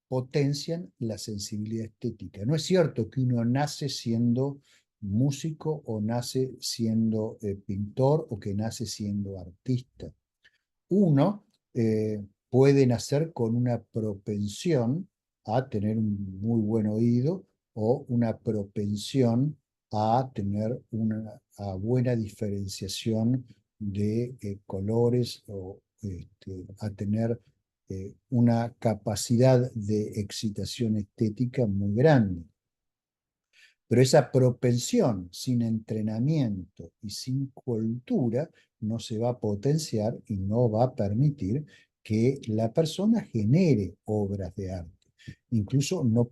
potencian la sensibilidad estética. No es cierto que uno nace siendo músico o nace siendo pintor o que nace siendo artista. Uno puede nacer con una propensión a tener un muy buen oído o una propensión a tener una buena diferenciación de colores o a tener una capacidad de excitación estética muy grande. Pero esa propensión sin entrenamiento y sin cultura no se va a potenciar y no va a permitir que la persona genere obras de arte. Incluso no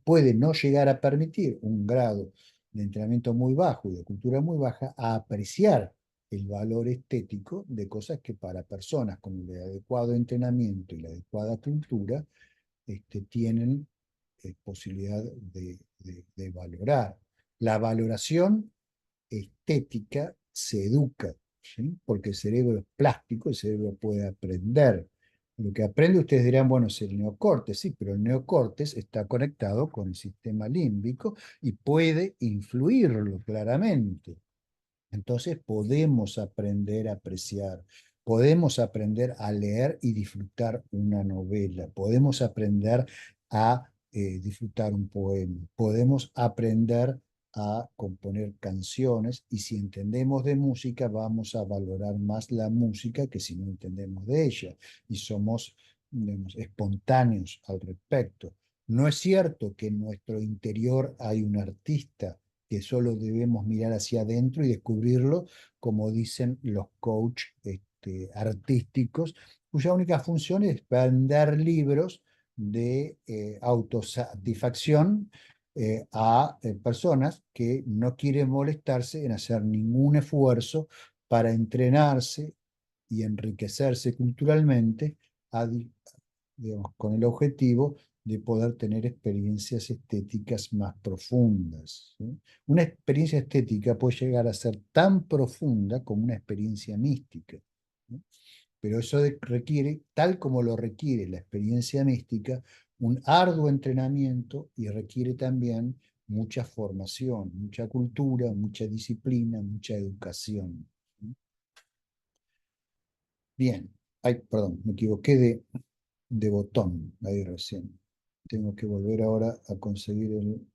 puede no llegar a permitir un grado de entrenamiento muy bajo y de cultura muy baja a apreciar el valor estético de cosas que para personas con el adecuado entrenamiento y la adecuada cultura tienen posibilidad de valorar. La valoración estética se educa, ¿sí? Porque el cerebro es plástico, el cerebro puede aprender. Lo que aprende, ustedes dirán, bueno, es el neocortes, sí, pero el neocortes está conectado con el sistema límbico y puede influirlo claramente. Entonces podemos aprender a apreciar, podemos aprender a leer y disfrutar una novela, podemos aprender a disfrutar un poema, podemos aprender a componer canciones y si entendemos de música vamos a valorar más la música que si no entendemos de ella y somos, digamos, espontáneos al respecto. No es cierto que en nuestro interior hay un artista que solo debemos mirar hacia adentro y descubrirlo, como dicen los coach artísticos, cuya única función es vender libros de autosatisfacción a personas que no quieren molestarse en hacer ningún esfuerzo para entrenarse y enriquecerse culturalmente a, digamos, con el objetivo de poder tener experiencias estéticas más profundas. ¿Sí? Una experiencia estética puede llegar a ser tan profunda como una experiencia mística. ¿Sí? Pero eso requiere, tal como lo requiere la experiencia mística, un arduo entrenamiento y requiere también mucha formación, mucha cultura, mucha disciplina, mucha educación. ¿Sí? Bien, ay, perdón, me equivoqué de botón ahí recién. Tengo que volver ahora a conseguir el...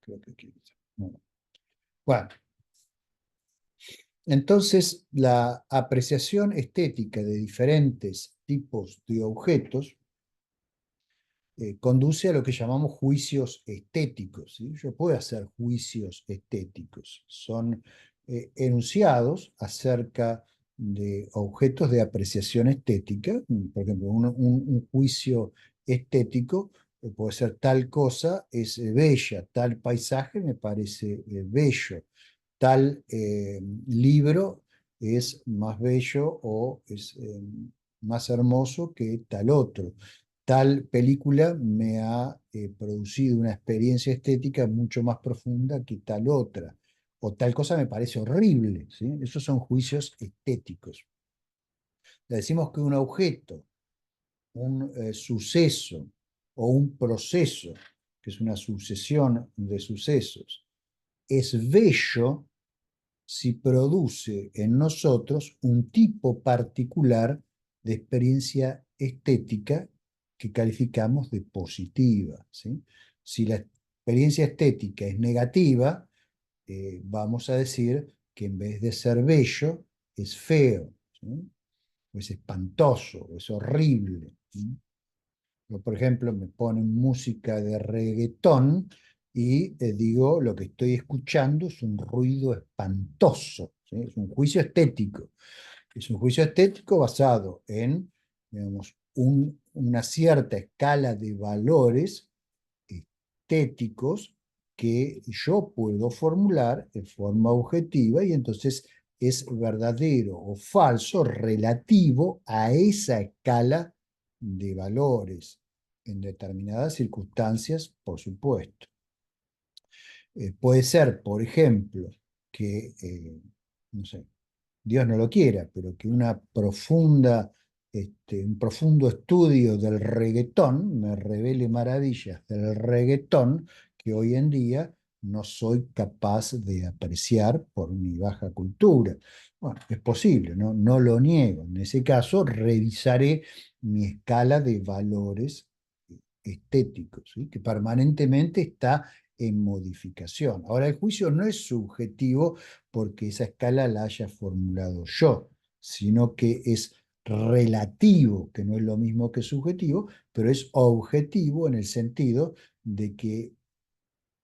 Creo que aquí está. No. Bueno, entonces la apreciación estética de diferentes tipos de objetos conduce a lo que llamamos juicios estéticos. ¿Sí? Yo puedo hacer juicios estéticos. Son enunciados acerca de objetos de apreciación estética. Por ejemplo, un juicio estético puede ser tal cosa es bella, tal paisaje me parece bello, tal libro es más bello o es más hermoso que tal otro. Tal película me ha producido una experiencia estética mucho más profunda que tal otra. O tal cosa me parece horrible. ¿Sí? Esos son juicios estéticos. Le decimos que un objeto, un suceso o un proceso, que es una sucesión de sucesos, es bello si produce en nosotros un tipo particular de experiencia estética que calificamos de positiva. ¿Sí? Si la experiencia estética es negativa, vamos a decir que en vez de ser bello, es feo, ¿sí? O es espantoso, o es horrible, ¿sí? Yo, por ejemplo, me ponen música de reggaetón y digo, lo que estoy escuchando es un ruido espantoso, ¿sí? Es un juicio estético. Es un juicio estético basado en, digamos, una cierta escala de valores estéticos que yo puedo formular en forma objetiva y entonces es verdadero o falso relativo a esa escala de valores en determinadas circunstancias, por supuesto. Puede ser, por ejemplo, que, no sé, Dios no lo quiera, pero que un profundo estudio del reggaetón me revele maravillas del reggaetón que hoy en día no soy capaz de apreciar por mi baja cultura. Bueno, es posible, ¿no? No lo niego. En ese caso, revisaré mi escala de valores estéticos, ¿sí? Que permanentemente está en modificación. Ahora, el juicio no es subjetivo porque esa escala la haya formulado yo, sino que es relativo, que no es lo mismo que subjetivo, pero es objetivo en el sentido de que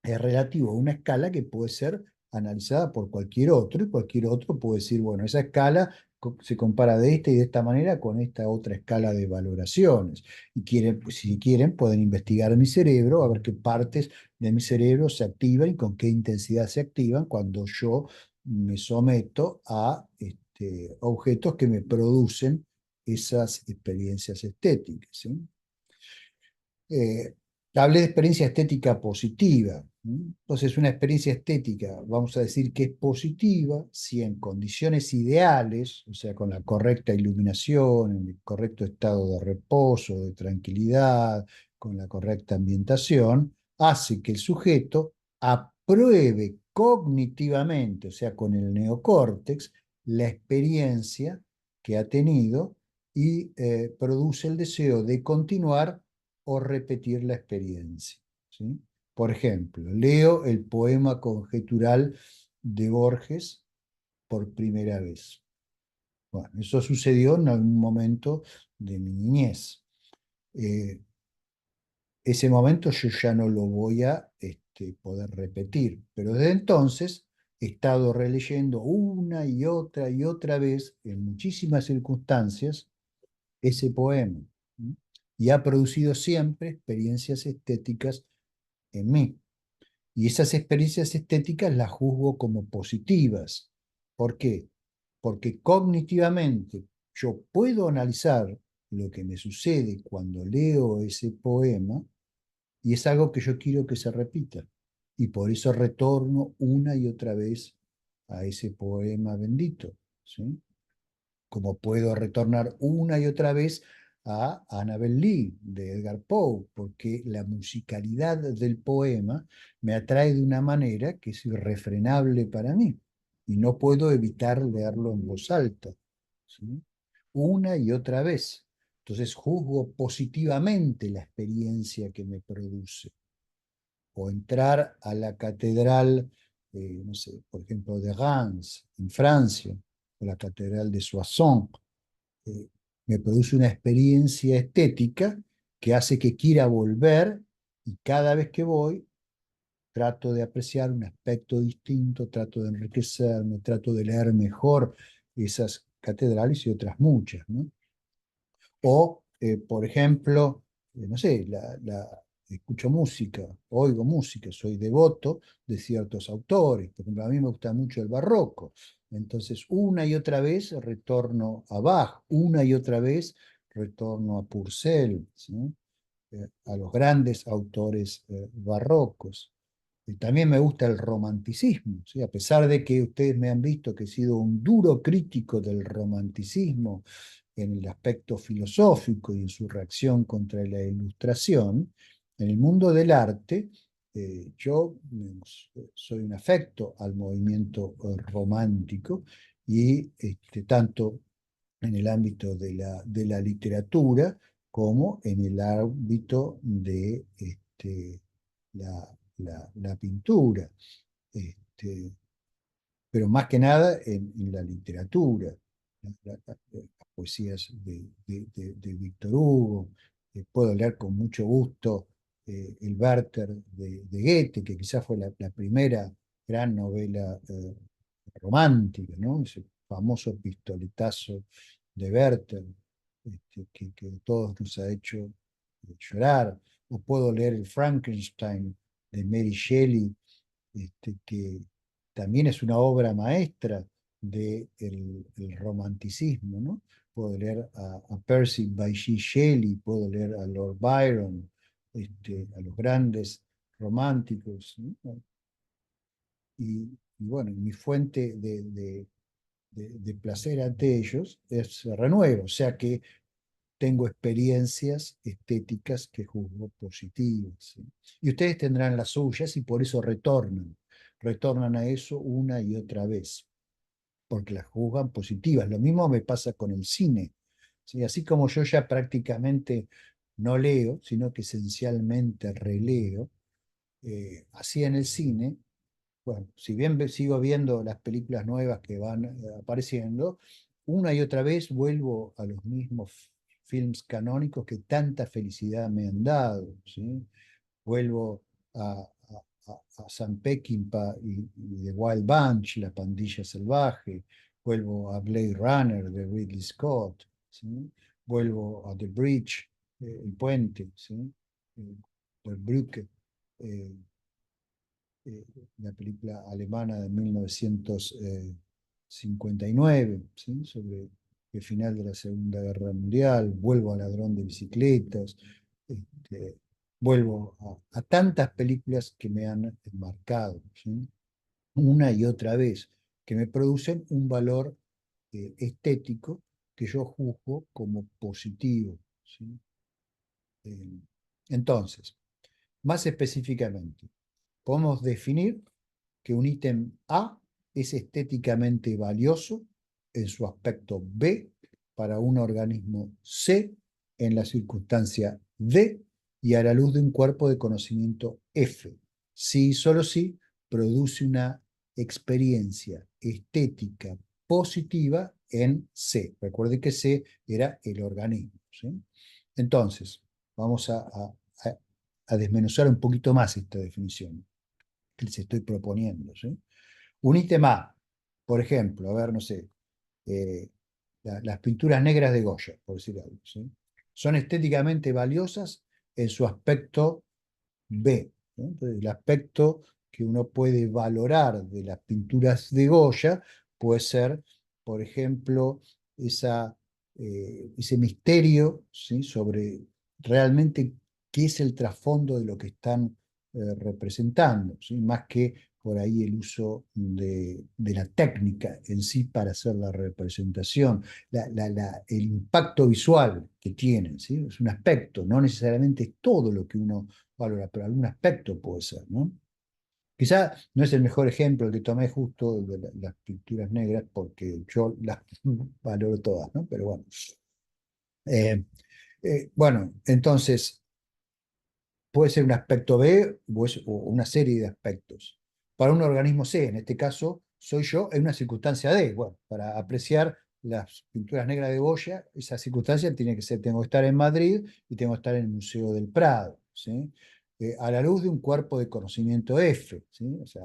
es relativo a una escala que puede ser analizada por cualquier otro, y cualquier otro puede decir, bueno, esa escala se compara de esta y de esta manera con esta otra escala de valoraciones. Y quieren, pues, si quieren, pueden investigar mi cerebro, a ver qué partes de mi cerebro se activan y con qué intensidad se activan cuando yo me someto a objetos que me producen esas experiencias estéticas, ¿sí? eh, Hablé de experiencia estética positiva. Entonces, una experiencia estética, vamos a decir que es positiva si en condiciones ideales, o sea, con la correcta iluminación, en el correcto estado de reposo, de tranquilidad, con la correcta ambientación, hace que el sujeto apruebe cognitivamente, o sea, con el neocórtex, la experiencia que ha tenido y produce el deseo de continuar o repetir la experiencia, ¿sí? Por ejemplo, leo el poema conjetural de Borges por primera vez. Bueno, eso sucedió en algún momento de mi niñez. Eh, Ese momento yo ya no lo voy a poder repetir, pero desde entonces he estado releyendo una y otra vez, en muchísimas circunstancias, ese poema. ¿Sí? Y ha producido siempre experiencias estéticas en mí. Y esas experiencias estéticas las juzgo como positivas. ¿Por qué? Porque cognitivamente yo puedo analizar lo que me sucede cuando leo ese poema y es algo que yo quiero que se repita. Y por eso retorno una y otra vez a ese poema bendito, ¿sí? Como puedo retornar una y otra vez a Annabel Lee de Edgar Poe, porque la musicalidad del poema me atrae de una manera que es irrefrenable para mí y no puedo evitar leerlo en voz alta, ¿sí? Una y otra vez. Entonces juzgo positivamente la experiencia que me produce. O entrar a la catedral, no sé, por ejemplo, de Reims, en Francia, o la catedral de Soissons, eh, me produce una experiencia estética que hace que quiera volver y cada vez que voy trato de apreciar un aspecto distinto, trato de enriquecerme, trato de leer mejor esas catedrales y otras muchas, ¿no? O, por ejemplo, no sé, escucho música, oigo música, soy devoto de ciertos autores. Por ejemplo, a mí me gusta mucho el barroco. Entonces, una y otra vez retorno a Bach, una y otra vez retorno a Purcell, ¿sí? A los grandes autores barrocos. Y también me gusta el romanticismo, ¿sí? A pesar de que ustedes me han visto que he sido un duro crítico del romanticismo en el aspecto filosófico y en su reacción contra la ilustración, en el mundo del arte, yo soy un afecto al movimiento romántico y tanto en el ámbito de la literatura como en el ámbito de la la pintura. Este, pero más que nada en la literatura, las poesías de Víctor Hugo. Puedo leer con mucho gusto el Werther de Goethe, que quizás fue la primera gran novela romántica, ¿no? Ese famoso pistoletazo de Werther, que a todos nos ha hecho llorar. O puedo leer el Frankenstein de Mary Shelley, que también es una obra maestra del el romanticismo, ¿no? Puedo leer a Percy Bysshe Shelley, puedo leer a Lord Byron, a los grandes románticos, ¿no? Y bueno, mi fuente de placer ante ellos se renueva, o sea que tengo experiencias estéticas que juzgo positivas, ¿sí? Y ustedes tendrán las suyas y por eso retornan a eso una y otra vez, porque las juzgan positivas. Lo mismo me pasa con el cine, ¿sí? Así como yo ya prácticamente no leo, sino que esencialmente releo, así en el cine. Bueno, si bien sigo viendo las películas nuevas que van apareciendo, una y otra vez vuelvo a los mismos films canónicos que tanta felicidad me han dado, ¿sí? Vuelvo a Sam Peckinpah y The Wild Bunch, La Pandilla Salvaje, vuelvo a Blade Runner de Ridley Scott, ¿sí? Vuelvo a The Bridge, El Puente, ¿sí? Der Brücke, eh, una película alemana de 1959, ¿sí? Sobre el final de la Segunda Guerra Mundial. Vuelvo a Ladrón de Bicicletas, este, vuelvo a tantas películas que me han marcado, ¿sí? Una y otra vez, que me producen un valor estético que yo juzgo como positivo, ¿sí? Eh, entonces, más específicamente, podemos definir que un ítem A es estéticamente valioso en su aspecto B para un organismo C en la circunstancia D y a la luz de un cuerpo de conocimiento F. Si solo si produce una experiencia estética positiva en C. Recuerde que C era el organismo, ¿sí? Entonces, vamos a desmenuzar un poquito más esta definición que les estoy proponiendo, ¿sí? Un ítem A, por ejemplo, a ver, no sé, eh, las pinturas negras de Goya, por decir algo, ¿sí? Son estéticamente valiosas en su aspecto B, ¿no? Entonces, el aspecto que uno puede valorar de las pinturas de Goya puede ser, por ejemplo, ese misterio, ¿sí? Sobre realmente qué es el trasfondo de lo que están representando, ¿sí? Más que por ahí el uso de la técnica en sí para hacer la representación, el impacto visual que tienen, ¿sí? Es un aspecto, no necesariamente es todo lo que uno valora, pero algún aspecto puede ser, ¿no? Quizá no es el mejor ejemplo el que tomé justo de las pinturas negras, porque yo las valoro todas, ¿no? Pero bueno. Eh, bueno, entonces, puede ser un aspecto B o una serie de aspectos. Para un organismo C, en este caso, soy yo en una circunstancia D. Bueno, para apreciar las pinturas negras de Goya, esa circunstancia tiene que ser, tengo que estar en Madrid y tengo que estar en el Museo del Prado, ¿sí? A la luz de un cuerpo de conocimiento F, ¿sí? O sea,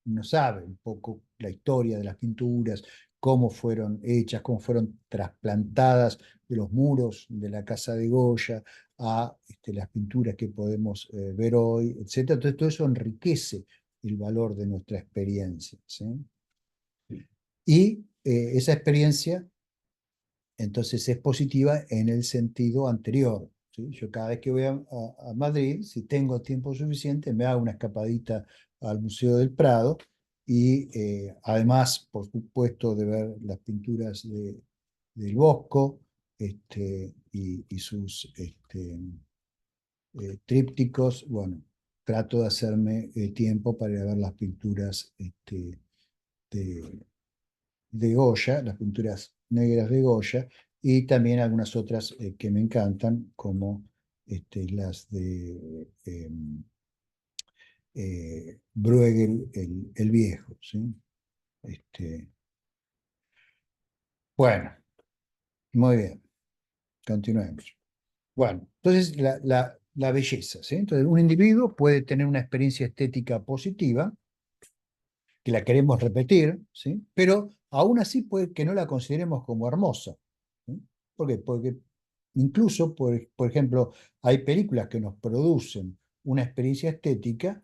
uno sabe un poco la historia de las pinturas, cómo fueron hechas, cómo fueron trasplantadas de los muros de la casa de Goya a las pinturas que podemos ver hoy, etcétera. Entonces, todo eso enriquece el valor de nuestra experiencia, ¿sí? Y esa experiencia, entonces, es positiva en el sentido anterior, ¿sí? Yo cada vez que voy a Madrid, si tengo tiempo suficiente, me hago una escapadita al Museo del Prado y además, por supuesto, de ver las pinturas del Bosco y sus trípticos, bueno, trato de hacerme tiempo para ir a ver las pinturas de, de Goya, las pinturas negras de Goya, y también algunas otras que me encantan, como las de Bruegel el viejo, ¿sí? Este, bueno, muy bien, continuemos. Bueno, entonces la belleza, ¿sí? Entonces, un individuo puede tener una experiencia estética positiva, que la queremos repetir, ¿sí? Pero aún así puede que no la consideremos como hermosa, ¿sí? ¿Por qué? Porque incluso, por ejemplo, hay películas que nos producen una experiencia estética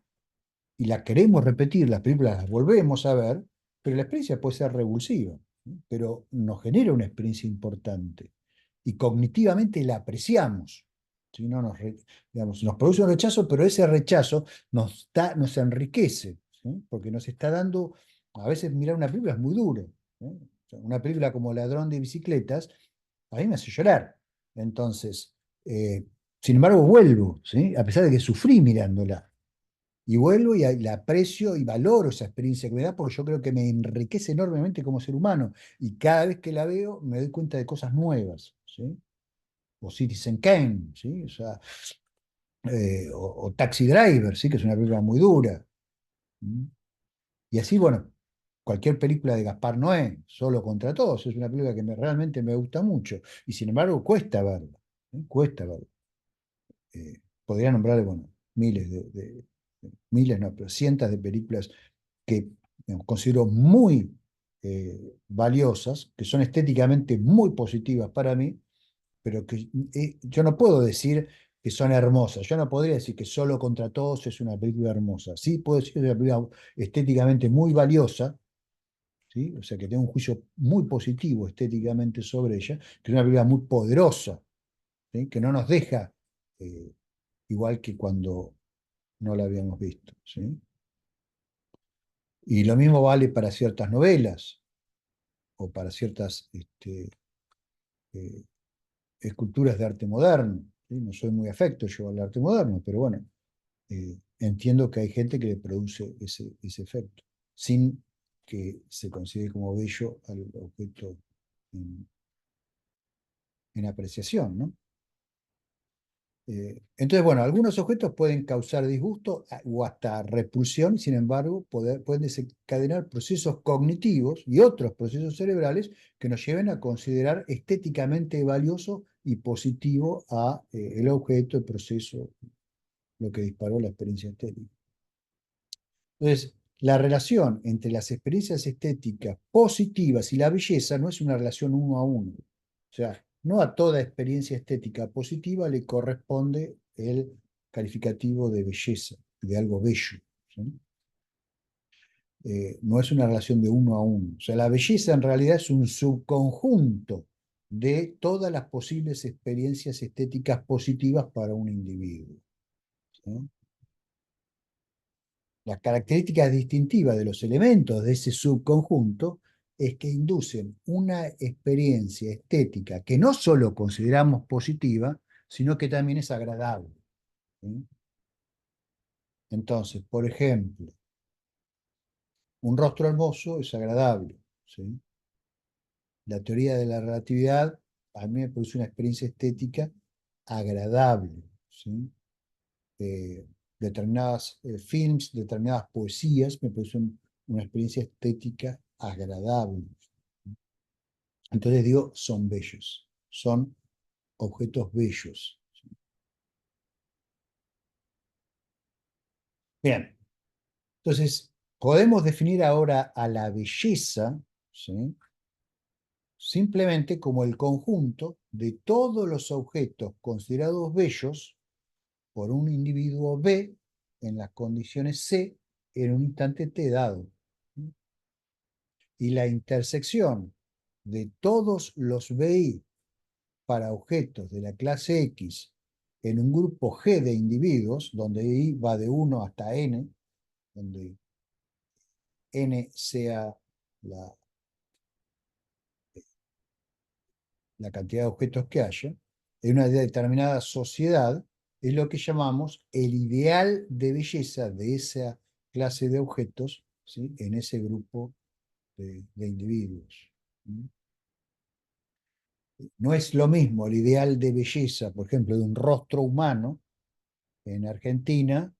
y la queremos repetir, las películas las volvemos a ver, pero la experiencia puede ser revulsiva, ¿sí? Pero nos genera una experiencia importante y cognitivamente la apreciamos. ¿Sí? No nos, digamos, nos produce un rechazo, pero ese rechazo nos enriquece, ¿sí? Porque nos está dando, a veces mirar una película es muy duro, ¿sí? O sea, una película como Ladrón de Bicicletas, a mí me hace llorar. Entonces, eh, sin embargo, vuelvo, ¿sí? A pesar de que sufrí mirándola. Y vuelvo y la aprecio y valoro esa experiencia que me da porque yo creo que me enriquece enormemente como ser humano. Y cada vez que la veo me doy cuenta de cosas nuevas, ¿sí? O Citizen Kane, ¿sí? O sea, o Taxi Driver, ¿sí? Que es una película muy dura. ¿Mm? Y así, bueno, cualquier película de Gaspar Noé, Solo contra todos, es una película que realmente me gusta mucho. Y sin embargo, cuesta verla, ¿sí? Cuesta verla. Podría nombrar, bueno, miles miles, no, pero cientos de películas que digamos, considero muy valiosas, que son estéticamente muy positivas para mí, pero que yo no puedo decir que son hermosas. Yo no podría decir que Solo contra todos es una película hermosa. Sí puedo decir que es una película estéticamente muy valiosa, ¿sí? O sea, que tengo un juicio muy positivo estéticamente sobre ella, que es una película muy poderosa, ¿sí? Que no nos deja eh, igual que cuando no la habíamos visto, ¿sí? Y lo mismo vale para ciertas novelas o para ciertas eh, esculturas de arte moderno, ¿sí? No soy muy afecto yo al arte moderno, pero bueno, entiendo que hay gente que le produce ese efecto, sin que se considere como bello al objeto en, en apreciación, ¿no? Entonces, bueno, algunos objetos pueden causar disgusto o hasta repulsión, y sin embargo, pueden desencadenar procesos cognitivos y otros procesos cerebrales que nos lleven a considerar estéticamente valioso y positivo el objeto, el proceso, lo que disparó la experiencia estética. Entonces, la relación entre las experiencias estéticas positivas y la belleza no es una relación uno a uno. O sea, no a toda experiencia estética positiva le corresponde el calificativo de belleza, de algo bello, ¿sí? No es una relación de uno a uno. O sea, la belleza en realidad es un subconjunto de todas las posibles experiencias estéticas positivas para un individuo, ¿sí? La característica distintiva de los elementos de ese subconjunto es que inducen una experiencia estética que no solo consideramos positiva, sino que también es agradable, ¿sí? Entonces, por ejemplo, un rostro hermoso es agradable, ¿sí? La teoría de la relatividad a mí me produce una experiencia estética agradable, ¿sí? eh, Determinadas films, determinadas poesías me producen una experiencia estética agradable. Entonces digo, son bellos, son objetos bellos. Bien, entonces podemos definir ahora a la belleza, ¿sí? Simplemente como el conjunto de todos los objetos considerados bellos por un individuo B en las condiciones C en un instante T dado. Y la intersección de todos los BI para objetos de la clase X en un grupo G de individuos, donde I va de 1 hasta N, donde N sea la, la cantidad de objetos que haya, en una determinada sociedad, es lo que llamamos el ideal de belleza de esa clase de objetos, ¿sí? En ese grupo de individuos. ¿Sí? No es lo mismo el ideal de belleza, por ejemplo, de un rostro humano en Argentina,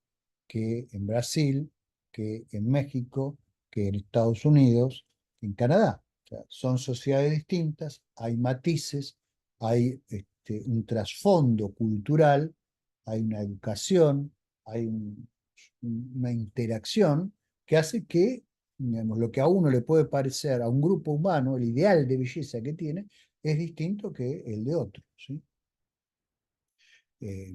que en Brasil, que en México, que en Estados Unidos, que en Canadá. O sea, son sociedades distintas, hay matices, hay un trasfondo cultural, hay una educación, hay una interacción que hace que, digamos, lo que a uno le puede parecer a un grupo humano, el ideal de belleza que tiene, es distinto que el de otro, ¿sí?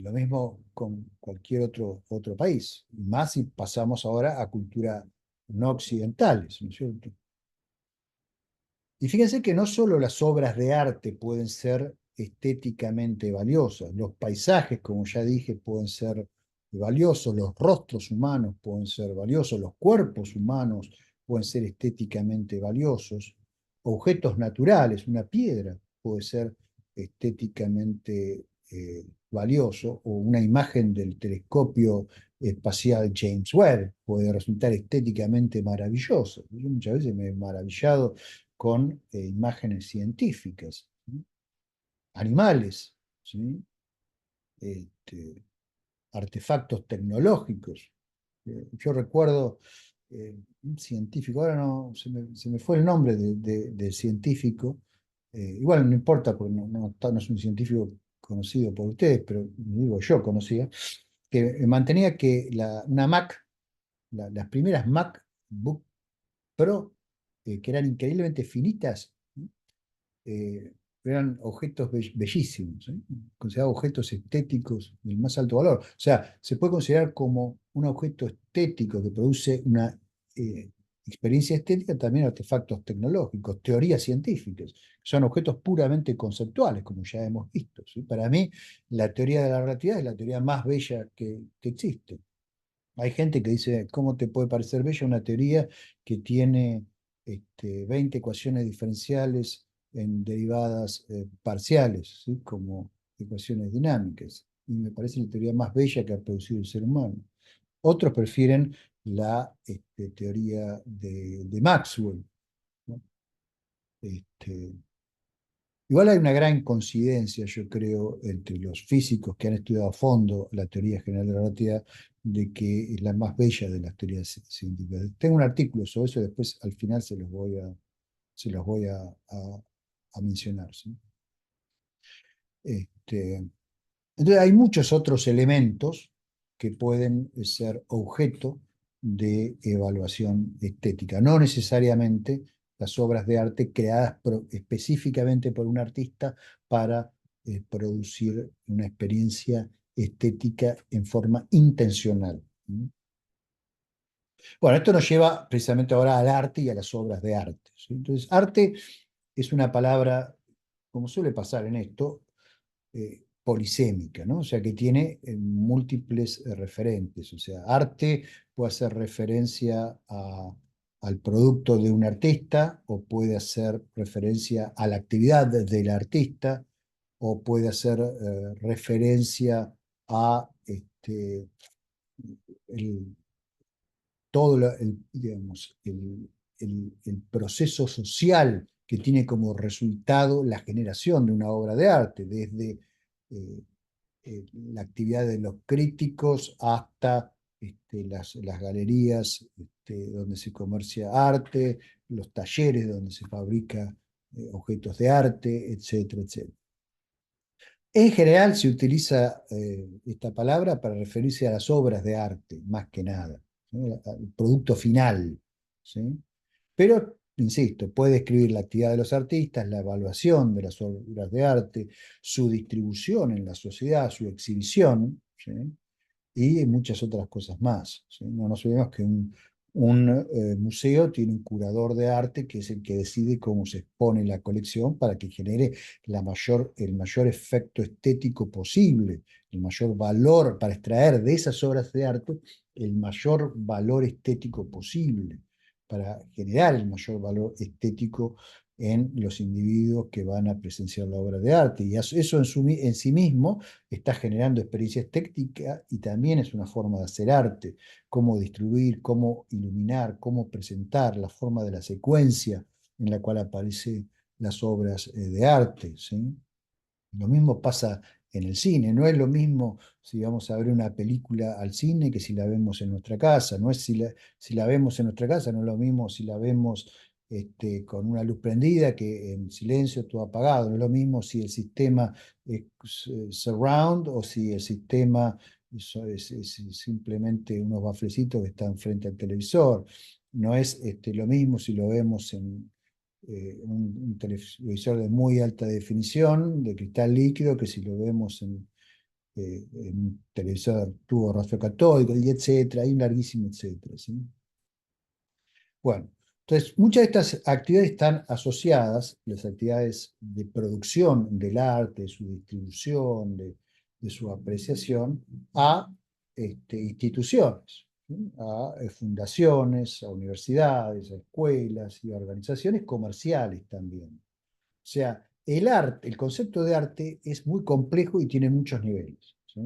Lo mismo con cualquier otro país, más si pasamos ahora a culturas no occidentales, ¿no es cierto? Y fíjense que no solo las obras de arte pueden ser estéticamente valiosas, los paisajes, como ya dije, pueden ser valiosos, los rostros humanos pueden ser valiosos, los cuerpos humanos pueden ser estéticamente valiosos, objetos naturales, una piedra puede ser estéticamente valioso, o una imagen del telescopio espacial James Webb puede resultar estéticamente maravilloso. Yo muchas veces me he maravillado con imágenes científicas, ¿sí? Animales, ¿sí? Este, artefactos tecnológicos. Yo recuerdo un científico, ahora no, se me fue el nombre del científico, igual no importa porque no es un científico conocido por ustedes, pero digo yo conocía, que mantenía que una Mac, las primeras MacBook Pro, que eran increíblemente finitas, eh, eran objetos bellísimos, ¿eh? Considerados objetos estéticos del más alto valor. O sea, se puede considerar como un objeto estético que produce una eh, experiencia estética, también artefactos tecnológicos, teorías científicas, que son objetos puramente conceptuales, como ya hemos visto, ¿sí? Para mí, la teoría de la relatividad es la teoría más bella que existe. Hay gente que dice, ¿cómo te puede parecer bella una teoría que tiene 20 ecuaciones diferenciales en derivadas parciales, ¿sí? Como ecuaciones dinámicas? Y me parece la teoría más bella que ha producido el ser humano. Otros prefieren la teoría de Maxwell, ¿no? Este, Igual hay una gran coincidencia, yo creo, entre los físicos que han estudiado a fondo la teoría general de la relatividad, de que es la más bella de las teorías científicas. Tengo un artículo sobre eso y después al final se los voy a mencionar, ¿sí? Este, entonces hay muchos otros elementos que pueden ser objeto de evaluación estética, no necesariamente las obras de arte creadas específicamente por un artista para producir una experiencia estética en forma intencional. ¿Mm? Bueno, esto nos lleva precisamente ahora al arte y a las obras de arte, ¿sí? Entonces, arte es una palabra, como suele pasar en esto, polisémica, ¿no? O sea, que tiene múltiples referentes. O sea, arte puede hacer referencia al producto de un artista, o puede hacer referencia a la actividad del artista, o puede hacer referencia a el, digamos, el proceso social que tiene como resultado la generación de una obra de arte, desde eh, la actividad de los críticos hasta las galerías donde se comercia arte, los talleres donde se fabrica objetos de arte, etcétera, etcétera. En general se utiliza esta palabra para referirse a las obras de arte, más que nada, ¿no? Al producto final, ¿sí? Pero, insisto, puede describir la actividad de los artistas, la evaluación de las obras de arte, su distribución en la sociedad, su exhibición, ¿sí? Y muchas otras cosas más, ¿sí? No nos olvidemos que un museo tiene un curador de arte que es el que decide cómo se expone la colección para que genere el mayor efecto estético posible, el mayor valor, para extraer de esas obras de arte el mayor valor estético posible, para generar el mayor valor estético en los individuos que van a presenciar la obra de arte. Y eso en sí mismo está generando experiencia estética, y también es una forma de hacer arte, cómo distribuir, cómo iluminar, cómo presentar, la forma de la secuencia en la cual aparecen las obras de arte, ¿sí? Lo mismo pasa en el cine. No es lo mismo si vamos a ver una película al cine que si la vemos en nuestra casa. No es si la vemos en nuestra casa, no es lo mismo si la vemos con una luz prendida que en silencio, todo apagado. No es lo mismo si el sistema es surround o si el sistema es simplemente unos baflecitos que están frente al televisor. No es lo mismo si lo vemos en un televisor de muy alta definición, de cristal líquido, que si lo vemos en un televisor tubo rastro catódico, y etcétera, hay un larguísimo etcétera, ¿sí? Bueno, entonces muchas de estas actividades están asociadas, las actividades de producción del arte, de su distribución, de su apreciación, a instituciones, ¿sí? A fundaciones, a universidades, a escuelas y a organizaciones comerciales también. O sea, el arte, el concepto de arte es muy complejo y tiene muchos niveles, ¿sí?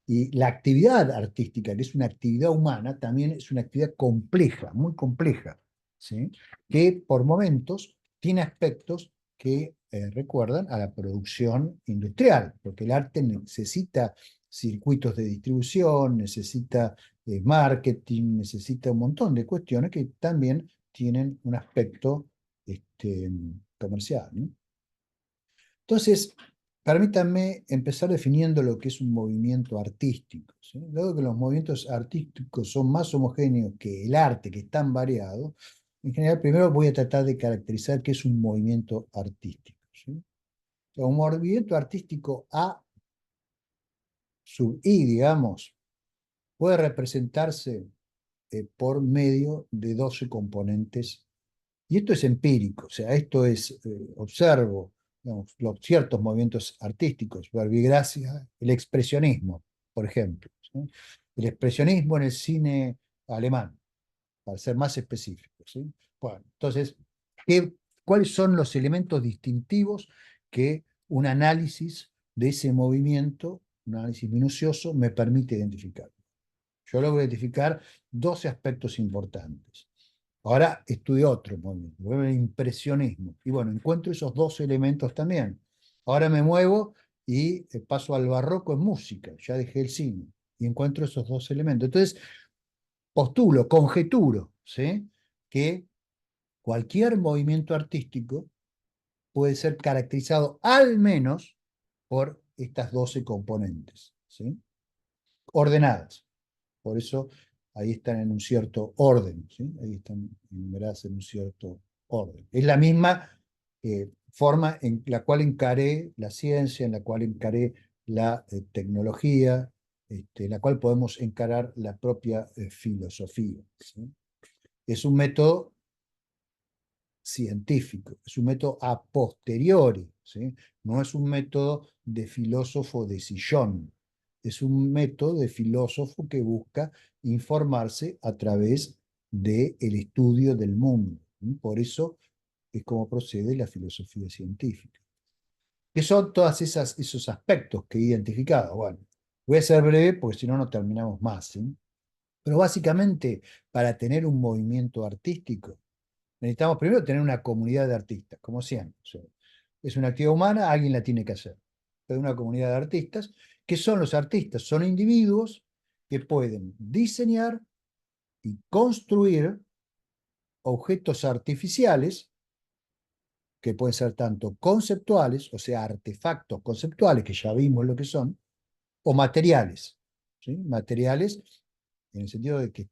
Y la actividad artística, que es una actividad humana, también es una actividad compleja, muy compleja, ¿sí? Que por momentos tiene aspectos que recuerdan a la producción industrial, porque el arte necesita circuitos de distribución, necesita marketing, necesita un montón de cuestiones que también tienen un aspecto comercial, ¿no? Entonces, permítanme empezar definiendo lo que es un movimiento artístico, ¿sí? Luego que los movimientos artísticos son más homogéneos que el arte, que es tan variado, en general primero voy a tratar de caracterizar qué es un movimiento artístico, ¿sí? Un movimiento artístico A sub I, digamos, puede representarse por medio de 12 componentes. Y esto es empírico, o sea, esto es, observo, digamos, ciertos movimientos artísticos, Verbigracia, el expresionismo, por ejemplo, ¿sí? El expresionismo en el cine alemán, para ser más específico, ¿sí? Bueno, entonces, ¿cuáles son los elementos distintivos que un análisis de ese movimiento, un análisis minucioso, me permite identificar? Yo logro identificar 12 aspectos importantes. Ahora estudio otro movimiento, el impresionismo. Y bueno, encuentro esos dos elementos también. Ahora me muevo y paso al barroco en música, ya dejé el cine, y encuentro esos dos elementos. Entonces, postulo, conjeturo, ¿sí? Que cualquier movimiento artístico puede ser caracterizado al menos por estas 12 componentes, ¿sí? Ordenadas. Por eso ahí están en un cierto orden, ¿sí? Ahí están enumeradas en un cierto orden. Es la misma forma en la cual encaré la ciencia, en la cual encaré la tecnología, en la cual podemos encarar la propia filosofía, ¿sí? Es un método científico, es un método a posteriori, ¿sí? No es un método de filósofo de sillón, es un método de filósofo que busca informarse a través del estudio del mundo, ¿sí? Por eso es como procede la filosofía científica. ¿Qué son todos esos aspectos que he identificado? Bueno, voy a ser breve porque si no, no terminamos más, ¿sí? Pero básicamente, para tener un movimiento artístico, necesitamos primero tener una comunidad de artistas, como siempre. O sea, es una actividad humana, alguien la tiene que hacer. Pero una comunidad de artistas, ¿qué son los artistas? Son individuos que pueden diseñar y construir objetos artificiales, que pueden ser tanto conceptuales, o sea, artefactos conceptuales, que ya vimos lo que son, o materiales, ¿sí? Materiales en el sentido de que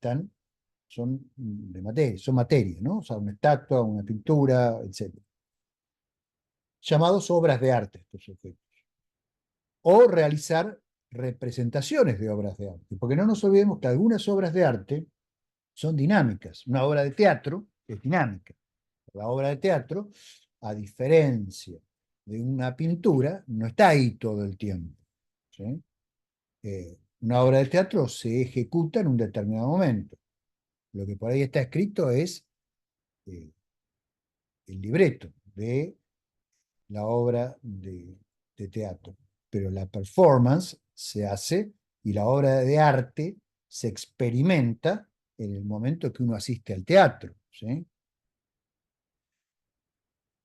son de materia, son materia, ¿no? O sea, una estatua, una pintura, etc. Llamados obras de arte estos objetos, o realizar representaciones de obras de arte, porque no nos olvidemos que algunas obras de arte son dinámicas. Una obra de teatro es dinámica. La obra de teatro, a diferencia de una pintura, no está ahí todo el tiempo, ¿sí? Una obra de teatro se ejecuta en un determinado momento. Lo que por ahí está escrito es eh, el libreto de la obra de teatro, pero la performance se hace y la obra de arte se experimenta en el momento que uno asiste al teatro, ¿sí?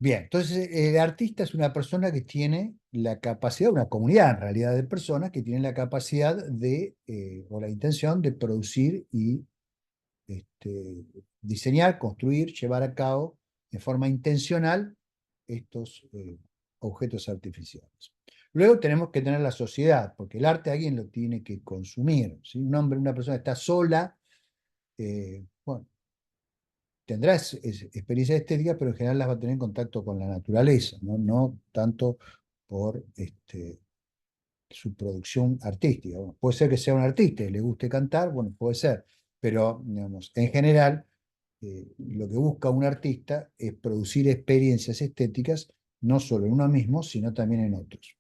Bien, entonces el artista es una persona que tiene la capacidad, una comunidad en realidad de personas que tienen la capacidad de, o la intención de producir y este, diseñar, construir, llevar a cabo de forma intencional estos objetos artificiales. Luego tenemos que tener la sociedad, porque el arte alguien lo tiene que consumir. ¿Sí? Un hombre, una persona está sola, bueno, tendrá experiencia estética, pero en general las va a tener en contacto con la naturaleza, no tanto por su producción artística. Bueno, puede ser que sea un artista y le guste cantar, bueno, puede ser, pero digamos, en general lo que busca un artista es producir experiencias estéticas no solo en uno mismo, sino también en otros.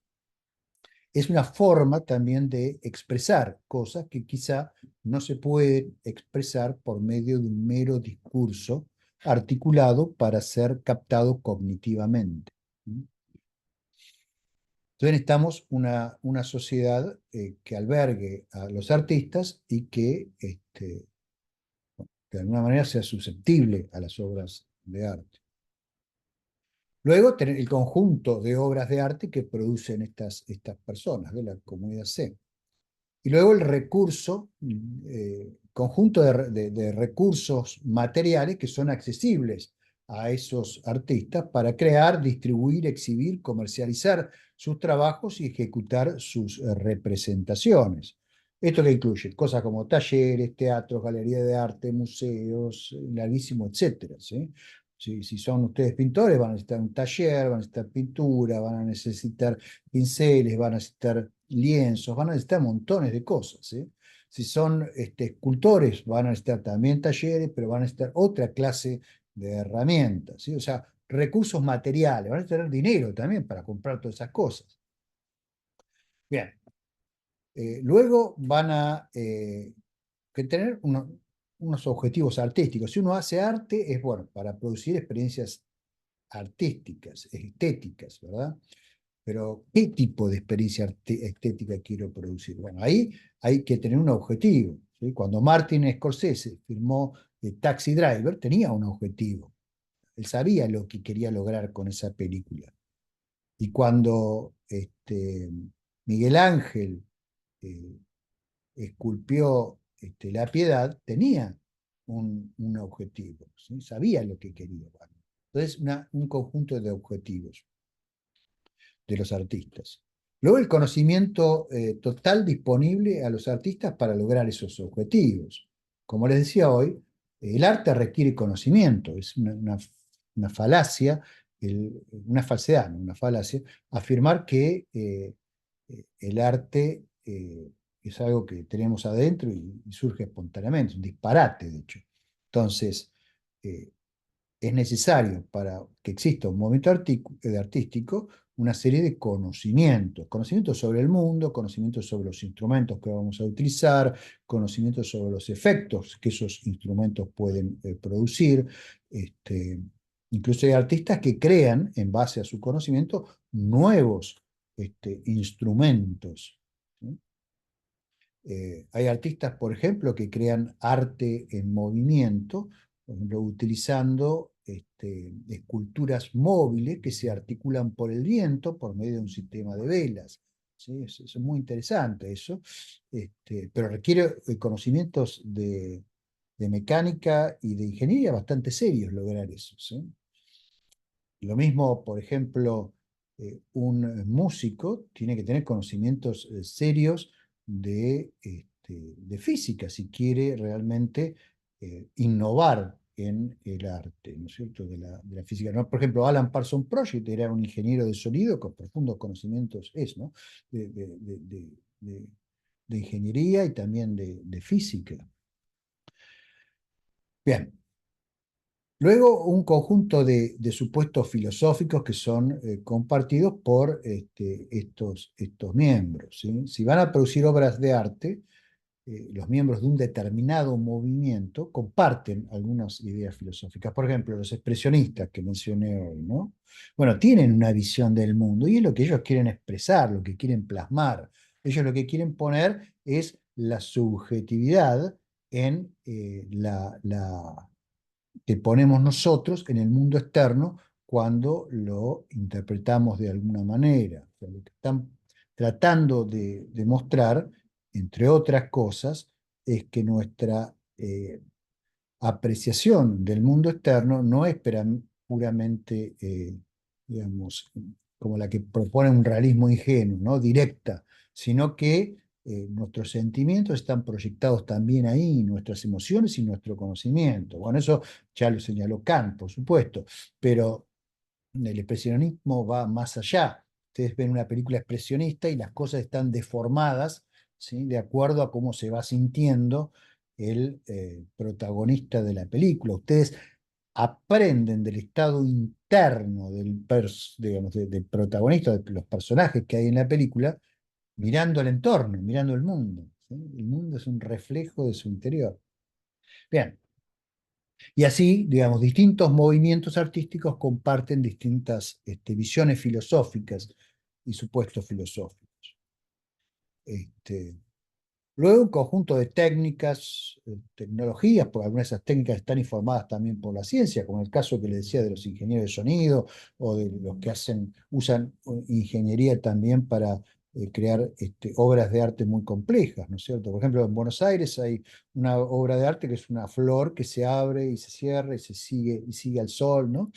Es una forma también de expresar cosas que quizá no se pueden expresar por medio de un mero discurso articulado para ser captado cognitivamente. Entonces necesitamos una sociedad que albergue a los artistas y que de alguna manera sea susceptible a las obras de arte. Luego, tener el conjunto de obras de arte que producen estas personas de la comunidad C. Y luego el recurso, conjunto de recursos materiales que son accesibles a esos artistas para crear, distribuir, exhibir, comercializar sus trabajos y ejecutar sus representaciones. Esto que incluye cosas como talleres, teatros, galerías de arte, museos, larguísimo, etcétera, ¿sí? Si son ustedes pintores, van a necesitar un taller, van a necesitar pintura, van a necesitar pinceles, van a necesitar lienzos, van a necesitar montones de cosas, ¿sí? Si son escultores, van a necesitar también talleres, pero van a necesitar otra clase de herramientas, ¿sí? O sea, recursos materiales, van a tener dinero también para comprar todas esas cosas. Bien, luego van a que tener unos objetivos artísticos. Si uno hace arte, es bueno para producir experiencias artísticas, estéticas, ¿verdad? Pero, ¿qué tipo de experiencia estética quiero producir? Bueno, ahí hay que tener un objetivo, ¿sí? Cuando Martin Scorsese firmó Taxi Driver, tenía un objetivo. Él sabía lo que quería lograr con esa película. Y cuando Miguel Ángel eh, esculpió La Piedad, tenía un objetivo, ¿sí? Sabía lo que quería. Bueno, entonces, un conjunto de objetivos de los artistas. Luego el conocimiento total disponible a los artistas para lograr esos objetivos. Como les decía hoy, el arte requiere conocimiento, es una falacia, una falsedad, no una falacia, afirmar que el arte es algo que tenemos adentro y surge espontáneamente, un disparate, de hecho. Entonces, eh, es necesario para que exista un movimiento artístico una serie de conocimientos, conocimientos sobre el mundo, conocimientos sobre los instrumentos que vamos a utilizar, conocimientos sobre los efectos que esos instrumentos pueden producir. Este, Incluso hay artistas que crean, en base a su conocimiento, nuevos instrumentos. ¿Sí? Hay artistas, por ejemplo, que crean arte en movimiento, por ejemplo, utilizando esculturas móviles que se articulan por el viento por medio de un sistema de velas. ¿Sí? Es muy interesante eso, pero requiere conocimientos de mecánica y de ingeniería bastante serios lograr eso. ¿Sí? Lo mismo, por ejemplo, un músico tiene que tener conocimientos serios de física si quiere realmente innovar en el arte, ¿no es cierto?, de la física. ¿No? Por ejemplo, Alan Parsons Project era un ingeniero de sonido con profundos conocimientos ¿no? de, de- de- de- de- de ingeniería y también de física. Bien, luego, un conjunto de supuestos filosóficos que son compartidos por estos miembros. ¿Sí? Si van a producir obras de arte, los miembros de un determinado movimiento comparten algunas ideas filosóficas. Por ejemplo, los expresionistas que mencioné hoy, ¿no? Bueno, tienen una visión del mundo y es lo que ellos quieren expresar, lo que quieren plasmar. Ellos lo que quieren poner es la subjetividad en que ponemos nosotros en el mundo externo cuando lo interpretamos de alguna manera. O sea, lo que están tratando de demostrar, entre otras cosas, es que nuestra apreciación del mundo externo no es puramente, digamos, como la que propone un realismo ingenuo, ¿no? Directa, sino que nuestros sentimientos están proyectados también ahí, nuestras emociones y nuestro conocimiento. Bueno, eso ya lo señaló Kant, por supuesto, pero el expresionismo va más allá. Ustedes ven una película expresionista y las cosas están deformadas, ¿sí? De acuerdo a cómo se va sintiendo el protagonista de la película. Ustedes aprenden del estado interno digamos, del protagonista, de los personajes que hay en la película, mirando el entorno, mirando el mundo, ¿sí? El mundo es un reflejo de su interior. Bien, y así, digamos, distintos movimientos artísticos comparten distintas visiones filosóficas y supuestos filosóficos. Este, Luego, un conjunto de técnicas, tecnologías, porque algunas de esas técnicas están informadas también por la ciencia, como el caso que le decía de los ingenieros de sonido o de los que usan ingeniería también para crear obras de arte muy complejas, ¿no es cierto? Por ejemplo, en Buenos Aires hay una obra de arte que es una flor que se abre y se cierra y sigue al sol, ¿no?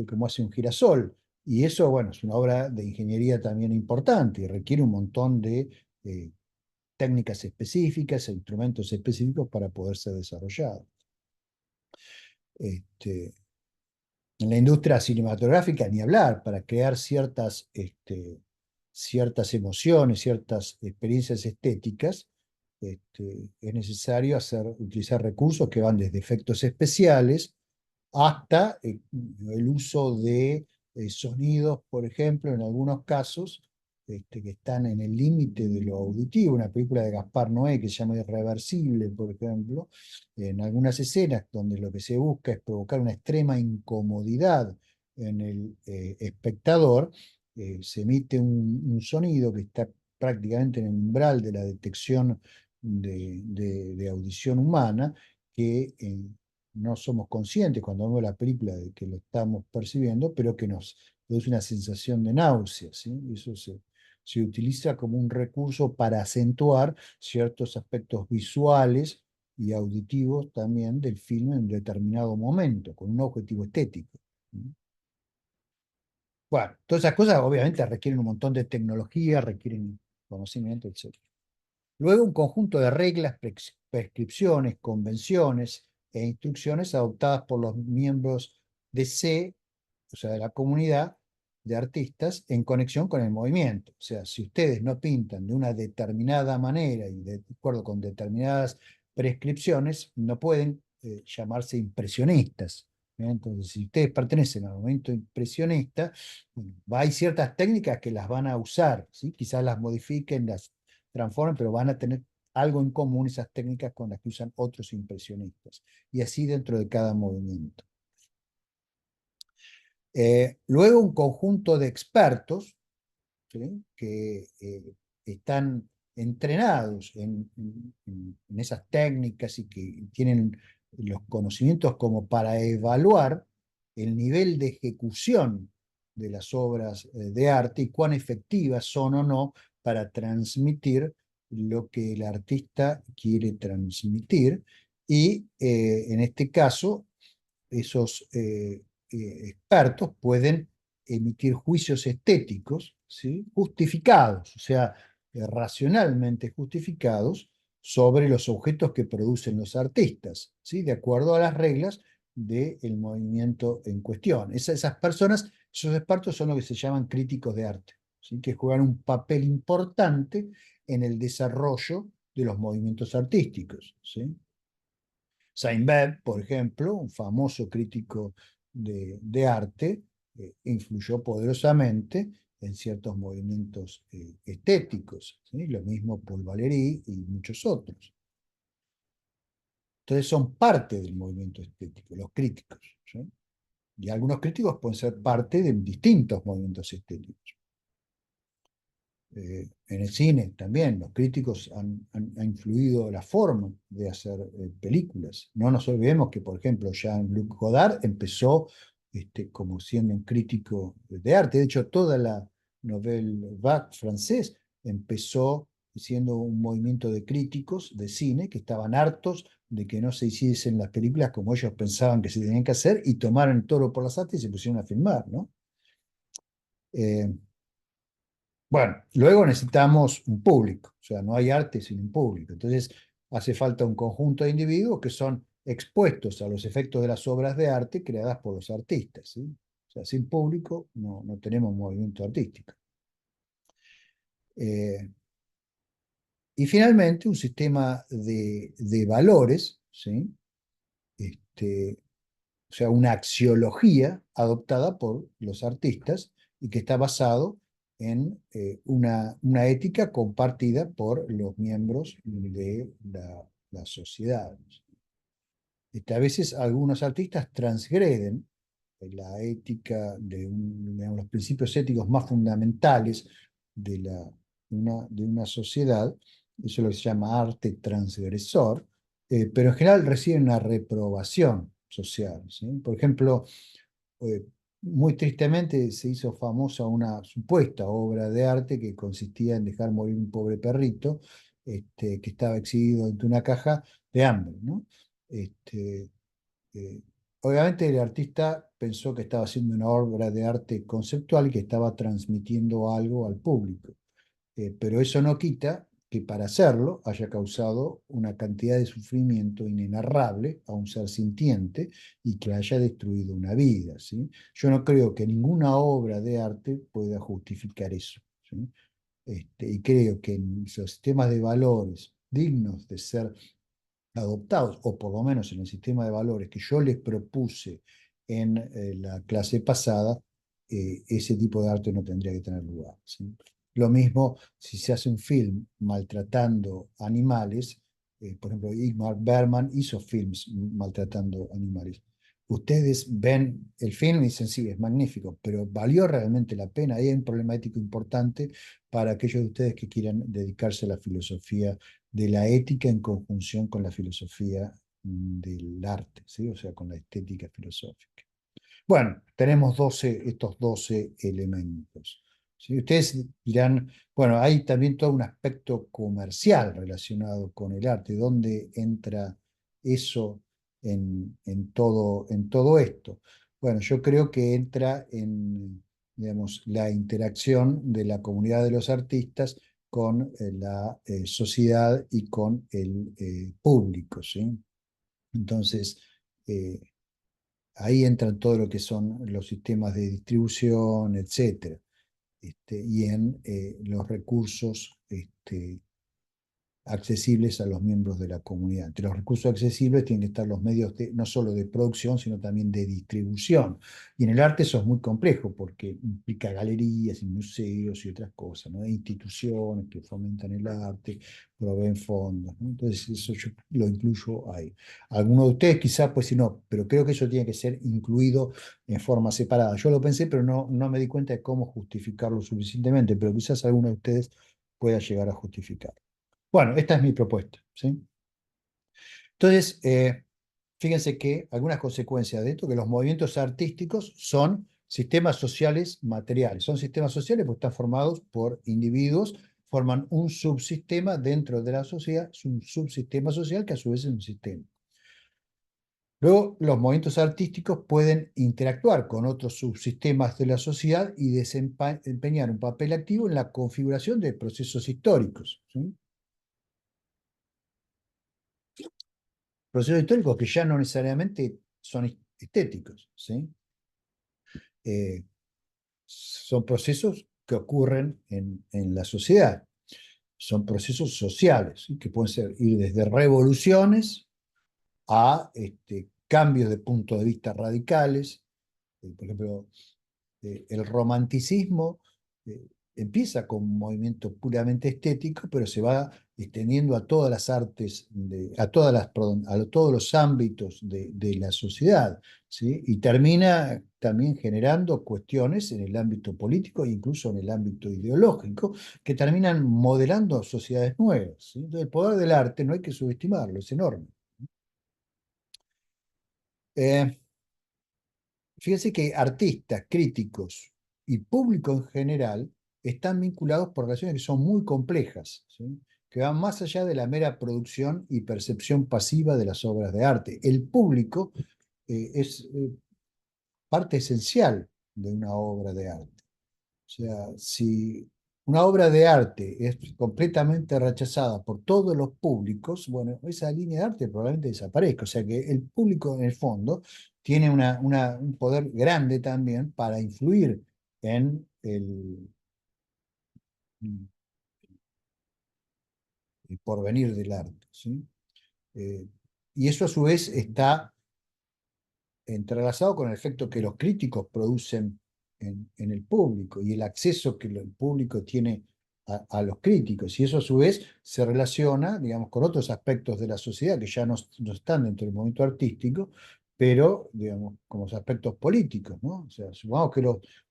Como hace un girasol. Y eso, bueno, es una obra de ingeniería también importante y requiere un montón de eh, técnicas específicas e instrumentos específicos para poder ser desarrollado. Este, en la industria cinematográfica, ni hablar, para crear ciertas emociones, ciertas experiencias estéticas, es necesario utilizar recursos que van desde efectos especiales hasta el uso de sonidos, por ejemplo, en algunos casos, que están en el límite de lo auditivo. Una película de Gaspar Noé que se llama Irreversible, por ejemplo, en algunas escenas donde lo que se busca es provocar una extrema incomodidad en el espectador, se emite un sonido que está prácticamente en el umbral de la detección de audición humana, que no somos conscientes cuando vemos la película de que lo estamos percibiendo, pero que nos produce una sensación de náusea, ¿sí? Y eso se utiliza como un recurso para acentuar ciertos aspectos visuales y auditivos también del filme en determinado momento, con un objetivo estético. ¿Sí? Bueno, todas esas cosas obviamente requieren un montón de tecnología, requieren conocimiento, etc. Luego, un conjunto de reglas, prescripciones, convenciones e instrucciones adoptadas por los miembros de C, o sea, de la comunidad de artistas, en conexión con el movimiento. O sea, si ustedes no pintan de una determinada manera y de acuerdo con determinadas prescripciones, no pueden llamarse impresionistas. ¿Bien? Entonces, si ustedes pertenecen al movimiento impresionista, bueno, hay ciertas técnicas que las van a usar, ¿sí? Quizás las modifiquen, las transformen, pero van a tener algo en común esas técnicas con las que usan otros impresionistas. Y así dentro de cada movimiento. Luego un conjunto de expertos, ¿sí? Que están entrenados en esas técnicas y que tienen los conocimientos como para evaluar el nivel de ejecución de las obras de arte y cuán efectivas son o no para transmitir lo que el artista quiere transmitir. Y en este caso, esos expertos pueden emitir juicios estéticos, ¿sí? Justificados, o sea, racionalmente justificados sobre los objetos que producen los artistas, ¿sí? De acuerdo a las reglas del movimiento en cuestión. Esas personas, esos expertos son lo que se llaman críticos de arte, ¿sí? Que juegan un papel importante en el desarrollo de los movimientos artísticos, ¿sí? Saint-Beuve, por ejemplo, un famoso crítico de arte, influyó poderosamente en ciertos movimientos estéticos, ¿sí? Lo mismo Paul Valéry y muchos otros. Entonces son parte del movimiento estético, los críticos, ¿sí? Y algunos críticos pueden ser parte de distintos movimientos estéticos. En el cine también, los críticos han influido la forma de hacer películas. No nos olvidemos que, por ejemplo, Jean-Luc Godard empezó como siendo un crítico de arte. De hecho, toda la Nouvelle Vague francés empezó siendo un movimiento de críticos de cine que estaban hartos de que no se hiciesen las películas como ellos pensaban que se tenían que hacer y tomaron el toro por las astas y se pusieron a filmar, ¿no? Eh, bueno, luego necesitamos un público, o sea, no hay arte sin un público. Entonces, hace falta un conjunto de individuos que son expuestos a los efectos de las obras de arte creadas por los artistas, ¿sí? O sea, sin público no tenemos movimiento artístico. Eh, y finalmente, un sistema de valores, ¿sí? Este, o sea, una axiología adoptada por los artistas y que está basado en una ética compartida por los miembros de la sociedad. A veces algunos artistas transgreden la ética digamos, los principios éticos más fundamentales de, de una sociedad, eso es lo que se llama arte transgresor, pero en general reciben una reprobación social, ¿sí? Por ejemplo, eh, muy tristemente se hizo famosa una supuesta obra de arte que consistía en dejar morir un pobre perrito que estaba exhibido entre una caja de hambre, ¿no? Este, eh, Obviamente el artista pensó que estaba haciendo una obra de arte conceptual y que estaba transmitiendo algo al público. Pero eso no quita que para hacerlo haya causado una cantidad de sufrimiento inenarrable a un ser sintiente y que haya destruido una vida, ¿sí? Yo no creo que ninguna obra de arte pueda justificar eso, ¿sí? Y creo que en los sistemas de valores dignos de ser adoptados, o por lo menos en el sistema de valores que yo les propuse en la clase pasada, ese tipo de arte no tendría que tener lugar, ¿sí? Lo mismo si se hace un film maltratando animales, por ejemplo, Ingmar Bergman hizo films maltratando animales. Ustedes ven el film y dicen, sí, es magnífico, pero ¿valió realmente la pena? Ahí hay un problema ético importante para aquellos de ustedes que quieran dedicarse a la filosofía de la ética en conjunción con la filosofía del arte, ¿sí? O sea, con la estética filosófica. Bueno, tenemos estos 12 elementos, ¿sí? Ustedes dirán, bueno, hay también todo un aspecto comercial relacionado con el arte. ¿Dónde entra eso en todo esto? Bueno, yo creo que entra en, digamos, la interacción de la comunidad de los artistas con la sociedad y con el público, ¿sí? Entonces, eh, ahí entran todo lo que son los sistemas de distribución, etcétera, y en los recursos accesibles a los miembros de la comunidad. Entre los recursos accesibles tienen que estar los medios no solo de producción, sino también de distribución. Y en el arte eso es muy complejo porque implica galerías y museos y otras cosas, ¿no? Hay instituciones que fomentan el arte, proveen fondos, ¿no? Entonces eso yo lo incluyo ahí. Algunos de ustedes quizás pues si no, pero creo que eso tiene que ser incluido en forma separada. Yo lo pensé, pero no me di cuenta de cómo justificarlo suficientemente, pero quizás alguno de ustedes pueda llegar a justificar. Bueno, esta es mi propuesta, ¿sí? Entonces, fíjense que algunas consecuencias de esto, que los movimientos artísticos son sistemas sociales materiales. Son sistemas sociales porque están formados por individuos, forman un subsistema dentro de la sociedad, es un subsistema social que a su vez es un sistema. Luego, los movimientos artísticos pueden interactuar con otros subsistemas de la sociedad y desempeñar un papel activo en la configuración de procesos históricos, ¿sí? Procesos históricos que ya no necesariamente son estéticos, ¿sí? Eh, Son procesos que ocurren en la sociedad, son procesos sociales, ¿sí? Que pueden ir desde revoluciones a cambios de punto de vista radicales. Por ejemplo, el romanticismo eh, empieza como un movimiento puramente estético, pero se va extendiendo a todas las artes, perdón, todos los ámbitos de la sociedad, ¿sí? Y termina también generando cuestiones en el ámbito político e incluso en el ámbito ideológico, que terminan modelando sociedades nuevas, ¿sí? Entonces, el poder del arte no hay que subestimarlo, es enorme. Eh, Fíjense que artistas, críticos y público en general están vinculados por relaciones que son muy complejas, ¿sí? Que van más allá de la mera producción y percepción pasiva de las obras de arte. El público es parte esencial de una obra de arte. O sea, si una obra de arte es completamente rechazada por todos los públicos, bueno, esa línea de arte probablemente desaparezca. O sea que el público, en el fondo, tiene un poder grande también para influir en el porvenir del arte, ¿sí? Eh, y eso a su vez está entrelazado con el efecto que los críticos producen en el público y el acceso que el público tiene a los críticos. Y eso a su vez se relaciona, digamos, con otros aspectos de la sociedad que ya no están dentro del movimiento artístico, pero, digamos, como los aspectos políticos, ¿no? O sea, supongamos que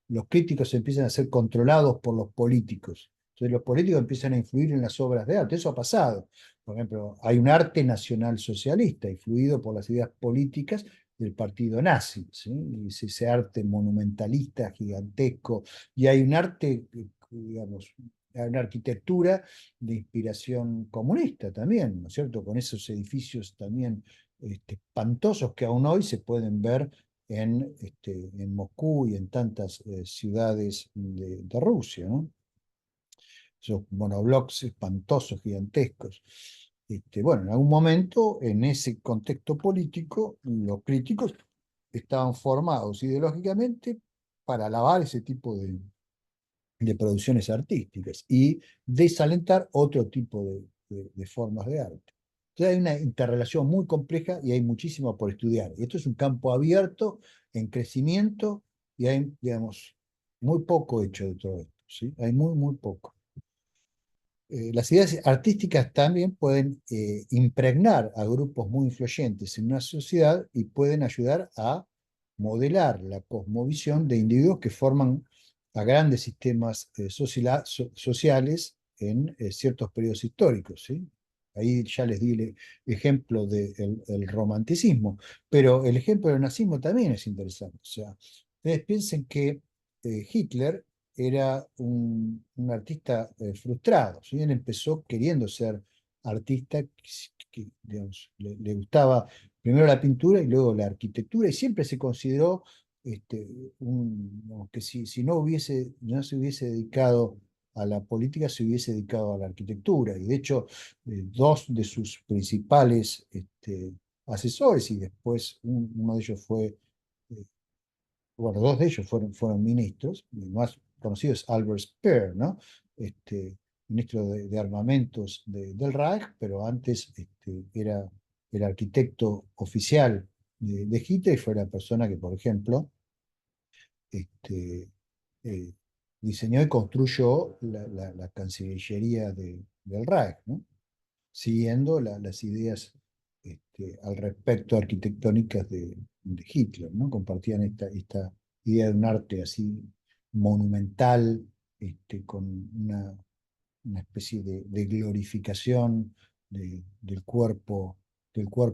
los críticos empiezan a ser controlados por los políticos. Entonces los políticos empiezan a influir en las obras de arte. Eso ha pasado. Por ejemplo, hay un arte nacional socialista influido por las ideas políticas del partido nazi, ¿sí? Y es ese arte monumentalista, gigantesco, y hay un arte, digamos, hay una arquitectura de inspiración comunista también, ¿no es cierto? Con esos edificios también espantosos que aún hoy se pueden ver en Moscú y en tantas ciudades de Rusia, ¿no? Esos monoblocks espantosos, gigantescos. Bueno, en algún momento, en ese contexto político, los críticos estaban formados ideológicamente para alabar ese tipo de producciones artísticas y desalentar otro tipo de formas de arte. Entonces hay una interrelación muy compleja y hay muchísimo por estudiar. Y esto es un campo abierto, en crecimiento, y hay, digamos, muy poco hecho de todo esto, ¿sí? Hay muy, muy poco. Las ideas artísticas también pueden impregnar a grupos muy influyentes en una sociedad y pueden ayudar a modelar la cosmovisión de individuos que forman a grandes sistemas sociales en ciertos periodos históricos, ¿sí? Ahí ya les di el ejemplo del romanticismo, pero el ejemplo del nazismo también es interesante. O sea, ustedes piensen que Hitler era un artista frustrado, ¿sí? Él empezó queriendo ser artista, digamos, le gustaba primero la pintura y luego la arquitectura, y siempre se consideró digamos, que si no se hubiese dedicado a la política, se hubiese dedicado a la arquitectura. Y de hecho, dos de sus principales asesores, y después uno de ellos fue eh, bueno, dos de ellos fueron ministros, el más conocido es Albert Speer, ¿no? Ministro de Armamentos del Reich, pero antes era el arquitecto oficial de Hitler y fue la persona que, por ejemplo, este, eh, diseñó y construyó la Cancillería del Reich, ¿no? Siguiendo las ideas al respecto arquitectónicas de Hitler, ¿no? Compartían esta idea de un arte así monumental, con una especie de glorificación del cuerpo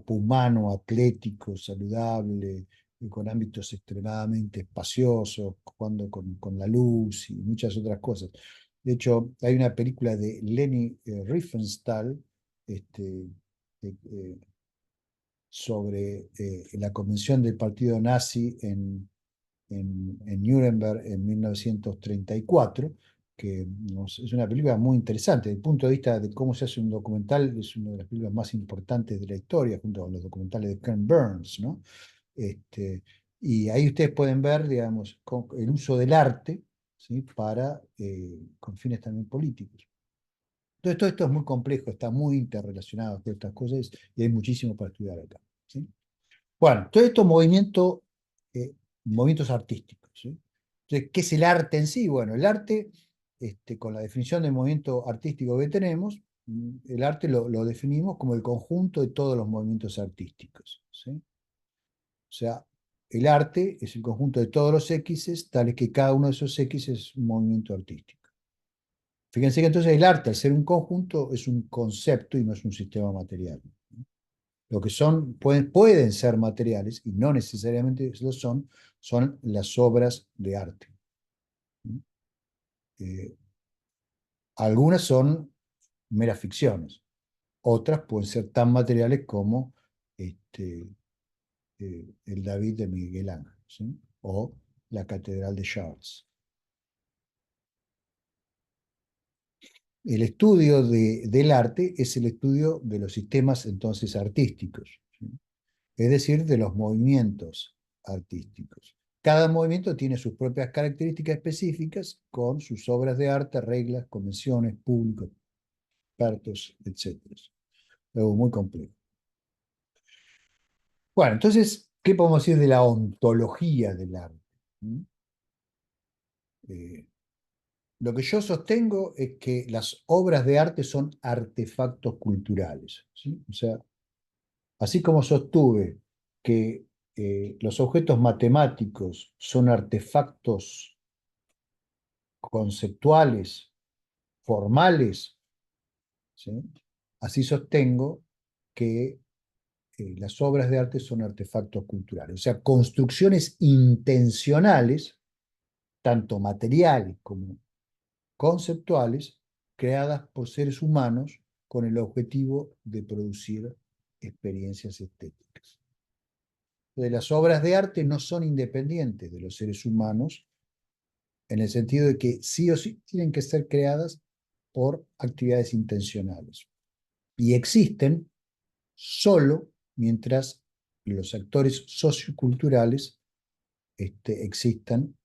humano, atlético, saludable, y con ámbitos extremadamente espaciosos, jugando con la luz y muchas otras cosas. De hecho, hay una película de Leni Riefenstahl, este, eh, sobre la convención del partido nazi en Nuremberg en 1934, que es una película muy interesante. Desde el punto de vista de cómo se hace un documental, es una de las películas más importantes de la historia, junto con los documentales de Ken Burns, ¿no? Este, y ahí ustedes pueden ver, digamos, el uso del arte, ¿sí? Con fines también políticos. Entonces, todo esto es muy complejo, está muy interrelacionado con estas cosas y hay muchísimo para estudiar acá, ¿sí? Bueno, todos estos movimientos artísticos, ¿sí? Entonces, ¿qué es el arte en sí? Bueno, el arte, con la definición de movimiento artístico que tenemos, el arte lo definimos como el conjunto de todos los movimientos artísticos, ¿sí? O sea, el arte es el conjunto de todos los X, tales que cada uno de esos X es un movimiento artístico. Fíjense que entonces el arte, al ser un conjunto, es un concepto y no es un sistema material. Lo que son, pueden ser materiales, y no necesariamente lo son las obras de arte. Eh, Algunas son meras ficciones, otras pueden ser tan materiales como este, el David de Miguel Ángel, ¿sí? O la Catedral de Chartres. El estudio del arte es el estudio de los sistemas entonces artísticos, ¿sí? Es decir, de los movimientos artísticos. Cada movimiento tiene sus propias características específicas con sus obras de arte, reglas, convenciones, públicos, expertos, etcétera. Algo muy complejo. Bueno, entonces, ¿qué podemos decir de la ontología del arte? ¿Mm? Eh, lo que yo sostengo es que las obras de arte son artefactos culturales, ¿sí? O sea, así como sostuve que los objetos matemáticos son artefactos conceptuales, formales, ¿sí? Así sostengo que las obras de arte son artefactos culturales, o sea, construcciones intencionales, tanto materiales como conceptuales, creadas por seres humanos con el objetivo de producir experiencias estéticas. Entonces, las obras de arte no son independientes de los seres humanos en el sentido de que sí o sí tienen que ser creadas por actividades intencionales. Y existen solo mientras los actores socioculturales existan,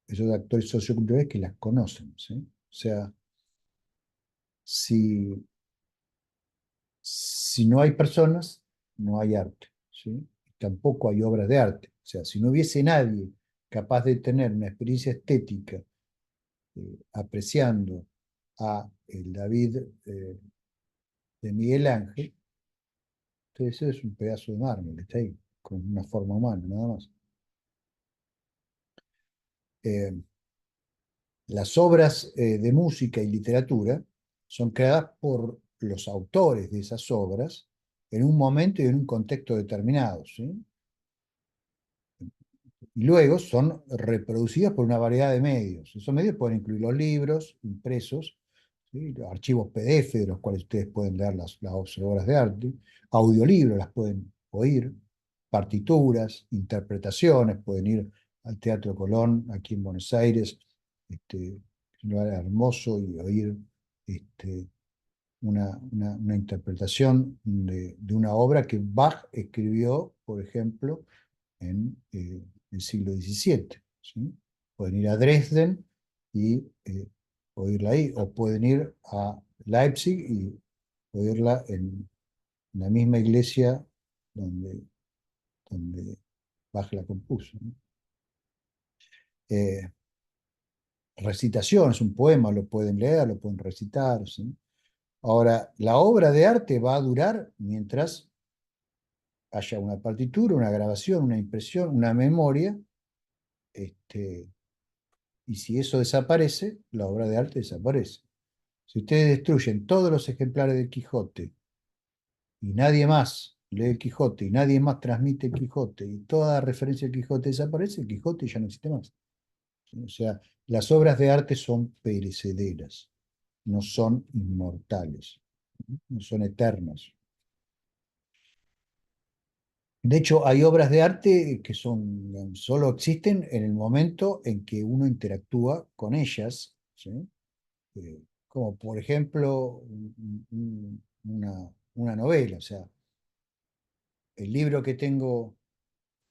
esos actores socioculturales que las conocen, ¿sí? O sea, si, si no hay personas, no hay arte, ¿sí? Tampoco hay obras de arte. O sea, si no hubiese nadie capaz de tener una experiencia estética apreciando a el David de Miguel Ángel, entonces eso es un pedazo de mármol, está ahí, con una forma humana, nada más. Eh, las obras de música y literatura son creadas por los autores de esas obras en un momento y en un contexto determinado, ¿sí? Y luego son reproducidas por una variedad de medios. Esos medios pueden incluir los libros impresos, ¿sí? Los archivos PDF de los cuales ustedes pueden leer las obras de arte, audiolibros las pueden oír, partituras, interpretaciones, pueden ir al Teatro Colón aquí en Buenos Aires, un lugar hermoso, y oír este, una interpretación de una obra que Bach escribió, por ejemplo, en el siglo XVII, ¿sí? Pueden ir a Dresden y oírla ahí, o pueden ir a Leipzig y oírla en la misma iglesia donde Bach la compuso, ¿no? Eh, Recitaciones, un poema, lo pueden leer, lo pueden recitar, ¿sí? Ahora, la obra de arte va a durar mientras haya una partitura, una grabación, una impresión, una memoria, este, y si eso desaparece, la obra de arte desaparece. Si ustedes destruyen todos los ejemplares del Quijote y nadie más lee el Quijote y nadie más transmite el Quijote y toda referencia al Quijote desaparece, el Quijote ya no existe más. O sea, las obras de arte son perecederas, no son inmortales, no son eternas. De hecho, hay obras de arte que solo existen en el momento en que uno interactúa con ellas, ¿sí? Como por ejemplo una novela, o sea, el libro que tengo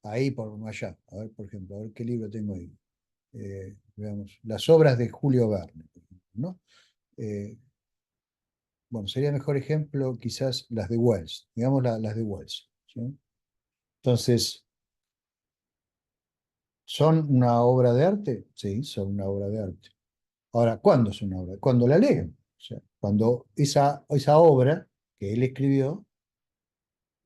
ahí por allá, a ver, por ejemplo, a ver qué libro tengo ahí. Veamos, las obras de Julio Verne, por ejemplo, ¿no? Eh, bueno, sería mejor ejemplo quizás las de Wells, digamos las de Wells, ¿sí? Entonces, ¿son una obra de arte? Sí, son una obra de arte. Ahora, ¿cuándo es una obra? Cuando la leen. O sea, cuando esa obra que él escribió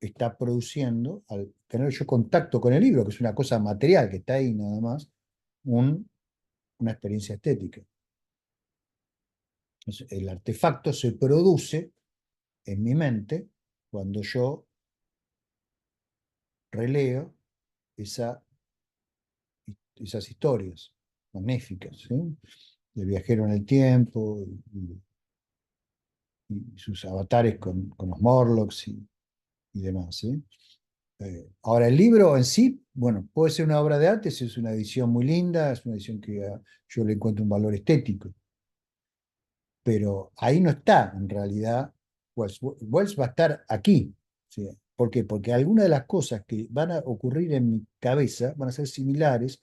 está produciendo, al tener yo contacto con el libro, que es una cosa material que está ahí nada más, un- una experiencia estética. Entonces, el artefacto se produce en mi mente cuando yo releo esa, esas historias magníficas, ¿sí? De viajero en el tiempo y sus avatares con los Morlocks y demás, ¿sí? Ahora, el libro en sí, bueno, puede ser una obra de arte, si es una edición muy linda, es una edición que yo le encuentro un valor estético, pero ahí no está en realidad Wells. Wells va a estar aquí, ¿sí? ¿Por qué? Porque algunas de las cosas que van a ocurrir en mi cabeza van a ser similares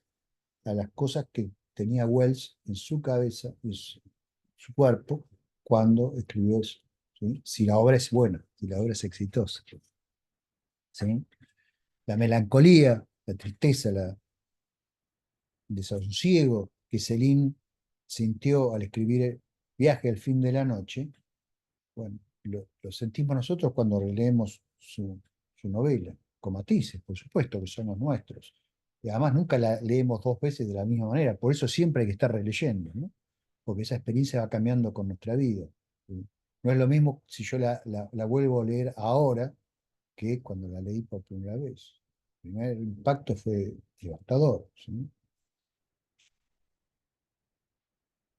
a las cosas que tenía Wells en su cabeza, en su cuerpo, cuando escribió eso, ¿sí? Si la obra es buena, si la obra es exitosa, ¿sí? La melancolía, la tristeza, el desasosiego que Céline sintió al escribir Viaje al fin de la noche, bueno, lo sentimos nosotros cuando releemos su novela, con matices, por supuesto, que son los nuestros. Y además nunca la leemos dos veces de la misma manera, por eso siempre hay que estar releyendo, ¿no? Porque esa experiencia va cambiando con nuestra vida. ¿Sí? No es lo mismo si yo la vuelvo a leer ahora que cuando la leí por primera vez. El primer impacto fue devastador. ¿Sí?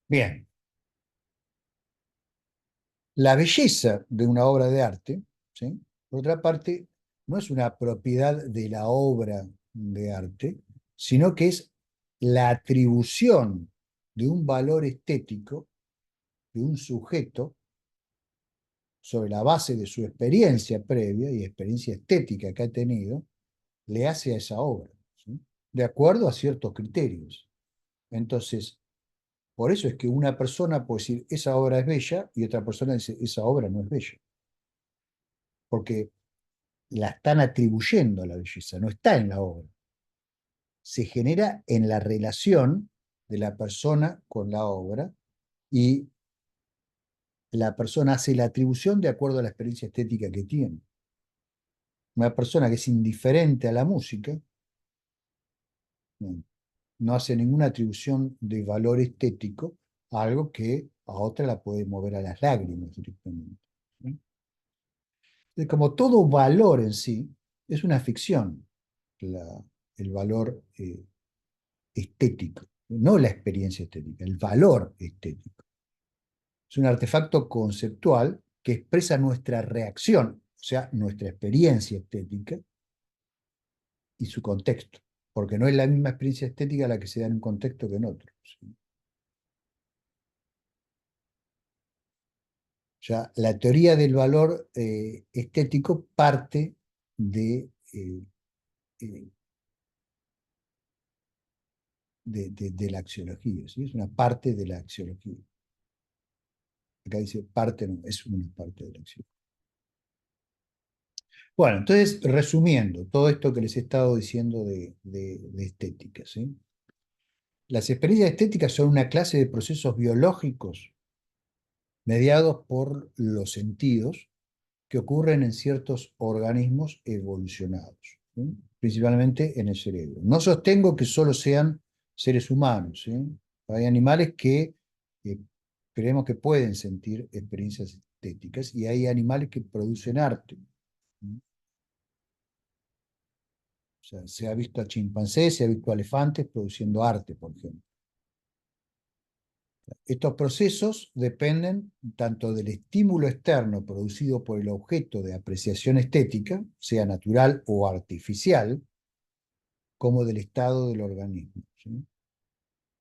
Bien, la belleza de una obra de arte, ¿sí? Por otra parte, no es una propiedad de la obra de arte, sino que es la atribución de un valor estético de un sujeto sobre la base de su experiencia previa y experiencia estética que ha tenido, le hace a esa obra, ¿sí? De acuerdo a ciertos criterios. Entonces, por eso es que una persona puede decir, esa obra es bella, y otra persona dice, esa obra no es bella, porque la están atribuyendo a la belleza, no está en la obra. Se genera en la relación de la persona con la obra y la persona hace la atribución de acuerdo a la experiencia estética que tiene. Una persona que es indiferente a la música no hace ninguna atribución de valor estético a algo que a otra la puede mover a las lágrimas directamente. ¿Sí? Como todo valor en sí, es una ficción, el valor estético, no la experiencia estética, el valor estético. Es un artefacto conceptual que expresa nuestra reacción, o sea, nuestra experiencia estética y su contexto, porque no es la misma experiencia estética la que se da en un contexto que en otro. ¿Sí? Ya la teoría del valor estético parte eh, de la axiología, ¿sí? Es una parte de la axiología. Acá dice parte, no, es una parte de la axiología. Bueno, entonces, resumiendo todo esto que les he estado diciendo de estética, ¿sí? Las experiencias estéticas son una clase de procesos biológicos mediados por los sentidos que ocurren en ciertos organismos evolucionados, ¿sí? Principalmente en el cerebro. No sostengo que solo sean seres humanos, ¿sí? Hay animales que eh, creemos que pueden sentir experiencias estéticas y hay animales que producen arte. ¿Sí? O sea, se ha visto a chimpancés, se ha visto a elefantes produciendo arte, por ejemplo. Estos procesos dependen tanto del estímulo externo producido por el objeto de apreciación estética, sea natural o artificial, como del estado del organismo. ¿Sí?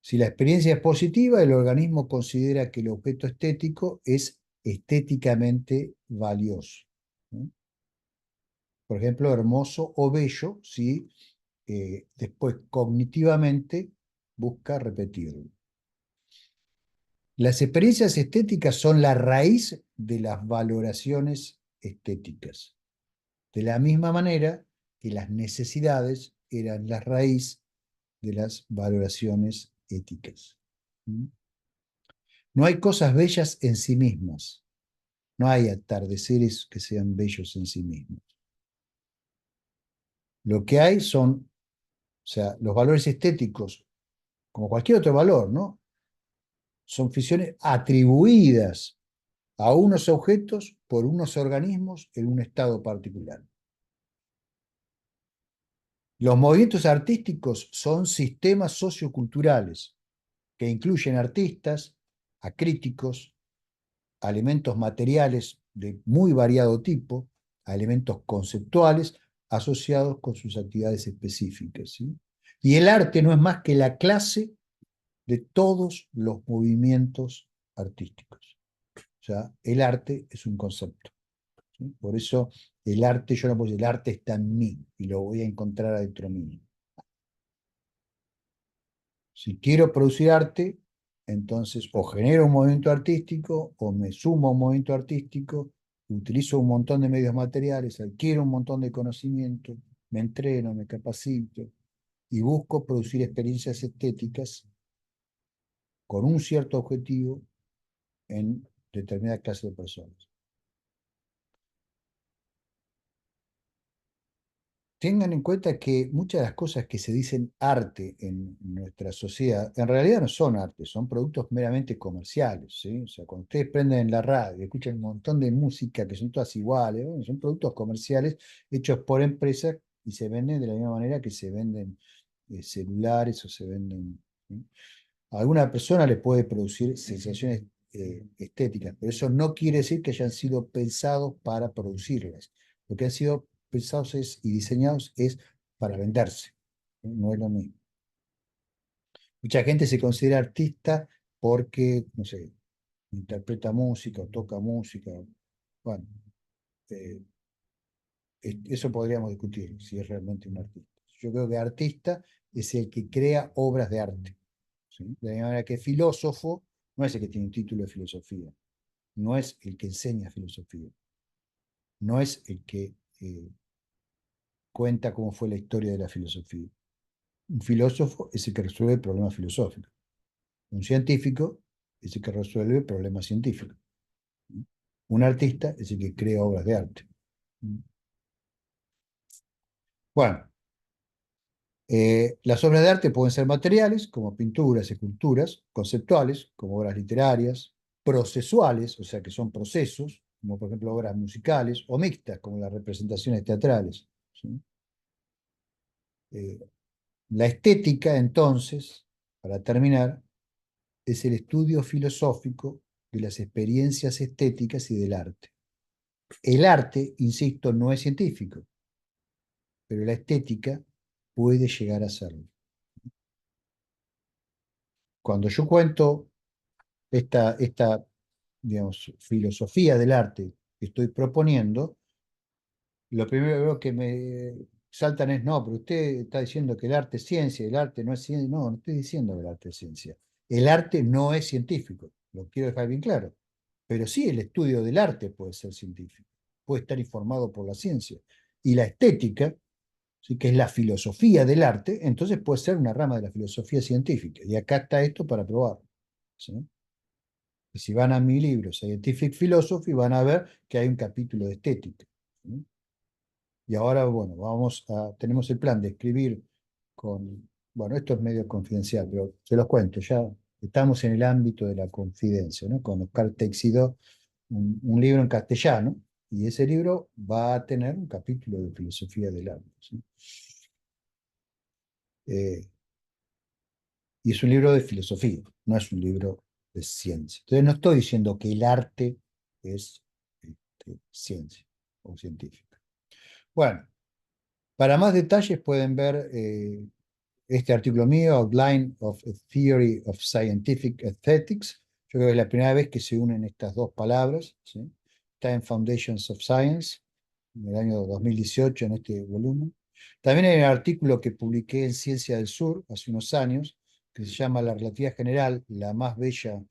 Si la experiencia es positiva, el organismo considera que el objeto estético es estéticamente valioso. ¿Sí? Por ejemplo, hermoso o bello si después cognitivamente busca repetirlo. Las experiencias estéticas son la raíz de las valoraciones estéticas, de la misma manera que las necesidades eran la raíz de las valoraciones éticas. ¿Mm? No hay cosas bellas en sí mismas, no hay atardeceres que sean bellos en sí mismos. Lo que hay son, o sea, los valores estéticos, como cualquier otro valor, ¿no? Son ficciones atribuidas a unos objetos por unos organismos en un estado particular. Los movimientos artísticos son sistemas socioculturales que incluyen artistas, a críticos, a elementos materiales de muy variado tipo, a elementos conceptuales asociados con sus actividades específicas, ¿sí? Y el arte no es más que la clase de todos los movimientos artísticos. O sea, el arte es un concepto, ¿sí? Por eso el arte, yo no puedo decir, el arte está en mí y lo voy a encontrar adentro mío. Si quiero producir arte, entonces o genero un movimiento artístico o me sumo a un movimiento artístico, utilizo un montón de medios materiales, adquiero un montón de conocimiento, me entreno, me capacito y busco producir experiencias estéticas con un cierto objetivo en determinada clase de personas. Tengan en cuenta que muchas de las cosas que se dicen arte en nuestra sociedad, en realidad no son arte, son productos meramente comerciales, ¿sí? O sea, cuando ustedes prenden la radio y escuchan un montón de música que son todas iguales, bueno, son productos comerciales hechos por empresas y se venden de la misma manera que se venden celulares o se venden, ¿sí? A alguna persona le puede producir sensaciones estéticas, pero eso no quiere decir que hayan sido pensados para producirlas. Lo que han sido pensados y diseñados es para venderse. No es lo mismo. Mucha gente se considera artista porque, no sé, interpreta música o toca música. Bueno, eh, eso podríamos discutir si es realmente un artista. Yo creo que artista es el que crea obras de arte, ¿sí? De la misma manera que filósofo no es el que tiene un título de filosofía, no es el que enseña filosofía, no es el que cuenta cómo fue la historia de la filosofía. Un filósofo es el que resuelve problemas filosóficos. Un científico es el que resuelve problemas científicos. Un artista es el que crea obras de arte. Bueno, las obras de arte pueden ser materiales, como pinturas, esculturas, conceptuales, como obras literarias, procesuales, o sea que son procesos, como por ejemplo obras musicales, o mixtas, como las representaciones teatrales, ¿sí? Eh, la estética, entonces, para terminar, es el estudio filosófico de las experiencias estéticas y del arte. El arte, insisto, no es científico, pero la estética puede llegar a serlo. Cuando yo cuento esta, digamos, filosofía del arte que estoy proponiendo, lo primero que me saltan es, no, pero usted está diciendo que el arte es ciencia, el arte no es ciencia. No, no estoy diciendo que el arte es ciencia. El arte no es científico, lo quiero dejar bien claro. Pero sí el estudio del arte puede ser científico, puede estar informado por la ciencia. Y la estética, ¿sí?, que es la filosofía del arte, entonces puede ser una rama de la filosofía científica. Y acá está esto para probar, ¿sí? Y si van a mi libro, Scientific Philosophy, van a ver que hay un capítulo de estética, ¿sí? Y ahora, bueno, tenemos el plan de escribir bueno, esto es medio confidencial, pero se los cuento, ya estamos en el ámbito de la confidencia, ¿no? Con Oscar Teixidó, un libro en castellano, y ese libro va a tener un capítulo de filosofía del arte, ¿sí? Eh, y es un libro de filosofía, no es un libro de ciencia. Entonces no estoy diciendo que el arte es ciencia o científica. Bueno, para más detalles pueden ver este artículo mío, Outline of a Theory of Scientific Aesthetics. Yo creo que es la primera vez que se unen estas dos palabras, ¿sí? Está en Foundations of Science, en el año 2018, en este volumen. También hay un artículo que publiqué en Ciencia del Sur hace unos años, que se llama La relatividad general, la más bella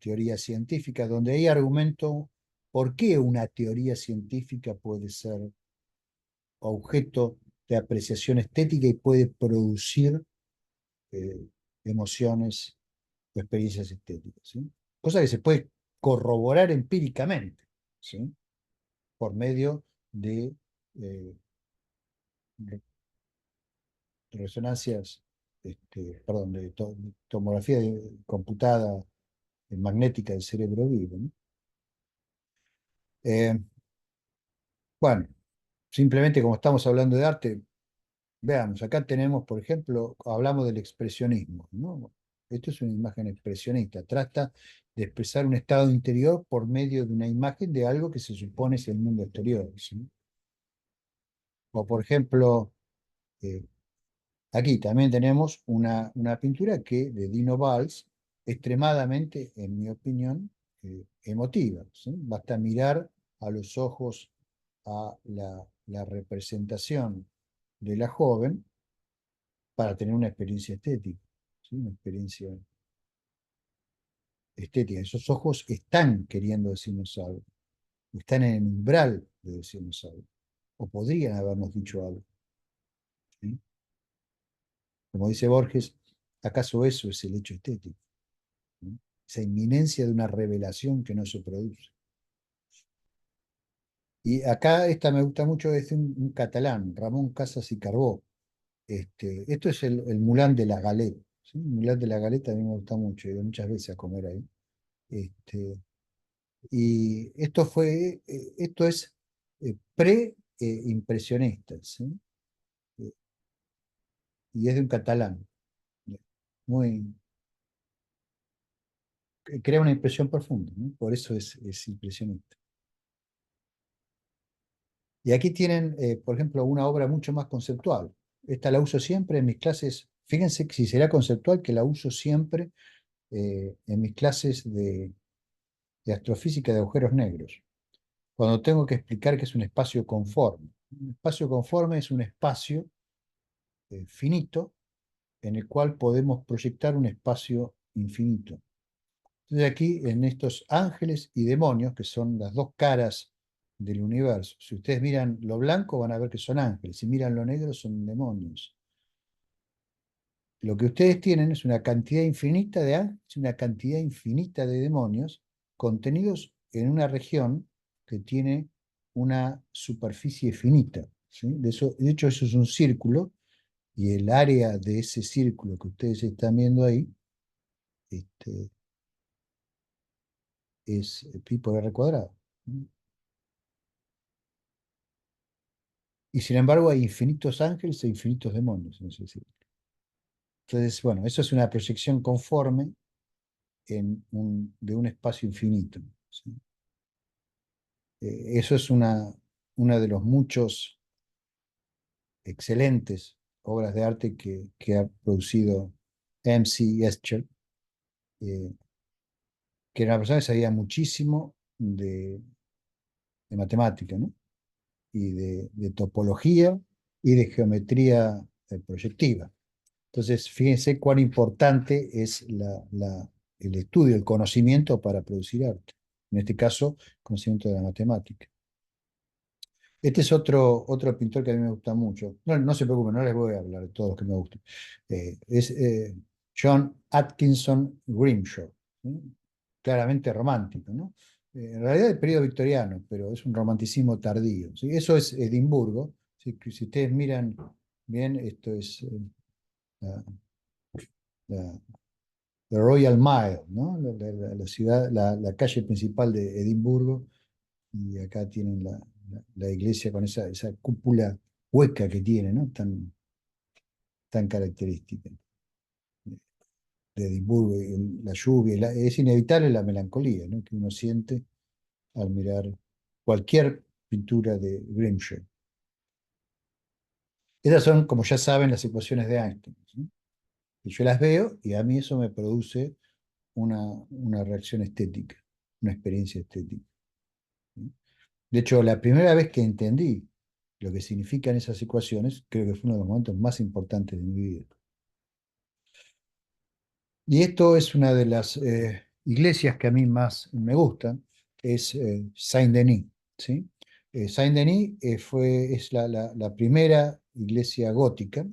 teoría científica, donde ahí argumento por qué una teoría científica puede ser objeto de apreciación estética y puede producir eh, emociones o experiencias estéticas, ¿sí? Cosa que se puede corroborar empíricamente, ¿sí? Por medio de eh, resonancias, perdón, de tomografía computada magnética del cerebro vivo, ¿no? Eh, bueno, simplemente como estamos hablando de arte, Veamos, acá tenemos, por ejemplo, hablamos del expresionismo, ¿no? Esto es una imagen expresionista, trata de expresar un estado interior por medio de una imagen de algo que se supone es el mundo exterior, ¿sí? O por ejemplo, eh, aquí también tenemos una pintura que, de Dino Valls, extremadamente, en mi opinión, emotiva, ¿sí? Basta mirar a los ojos a la representación de la joven para tener una experiencia estética, ¿sí? Una experiencia estética. Esos ojos están queriendo decirnos algo, están en el umbral de decirnos algo, o podrían habernos dicho algo, ¿sí? Como dice Borges, ¿acaso eso es el hecho estético? ¿No? Esa inminencia de una revelación que no se produce. Y acá esta me gusta mucho, es un catalán, Ramón Casas y Carbó. Esto es el Moulin de la Galette, ¿sí? El Moulin de la Galette a mí me gusta mucho, he ido muchas veces a comer ahí. Este, y esto es pre-impresionista, ¿sí? Eh, y es de un catalán, muy, que crea una impresión profunda, ¿no? Por eso es impresionista. Y aquí tienen, por ejemplo, una obra mucho más conceptual. Esta la uso siempre en mis clases. Fíjense que si será conceptual, que la uso siempre en mis clases de astrofísica de agujeros negros, cuando tengo que explicar que es un espacio conforme. Un espacio conforme es un espacio finito en el cual podemos proyectar un espacio infinito. Entonces aquí, en estos ángeles y demonios, que son las dos caras del universo, si ustedes miran lo blanco van a ver que son ángeles, si miran lo negro son demonios. Lo que ustedes tienen es una cantidad infinita de ángeles y una cantidad infinita de demonios contenidos en una región que tiene una superficie finita, ¿sí? De hecho, eso es un círculo y el área de ese círculo que ustedes están viendo ahí este, es pi por r cuadrado. Y sin embargo hay infinitos ángeles e infinitos demonios en ese círculo. Entonces, bueno, eso es una proyección conforme de un espacio infinito, ¿sí? Eso es una de los muchos excelentes obras de arte que ha producido M.C. Escher, eh, que era una persona que sabía muchísimo de matemática, ¿no? Y de topología y de geometría proyectiva. Entonces, fíjense cuán importante es el estudio, el conocimiento para producir arte. En este caso, conocimiento de la matemática. Este es otro pintor que a mí me gusta mucho. No, no se preocupen, no les voy a hablar de todos los que me gustan. Es John Atkinson Grimshaw, ¿sí? Claramente romántico, ¿no? En realidad es periodo victoriano, pero es un romanticismo tardío, ¿sí? Eso es Edimburgo. ¿Sí? Que si ustedes miran bien, esto es la, la- la Royal Mile, ¿no? La ciudad, la calle principal de Edimburgo. Y acá tienen la iglesia con esa cúpula hueca que tiene, ¿no? Tan característica de Edimburgo, y la lluvia, es inevitable la melancolía, ¿no? Que uno siente al mirar cualquier pintura de Grimshaw. Esas son, como ya saben, las ecuaciones de Einstein, ¿sí? Y yo las veo y a mí eso me produce una reacción estética, una experiencia estética, ¿sí? De hecho, la primera vez que entendí lo que significan esas ecuaciones, creo que fue uno de los momentos más importantes de mi vida. Y esto es una de las iglesias que a mí más me gustan, es Saint-Denis, ¿sí? Saint-Denis es la primera iglesia gótica.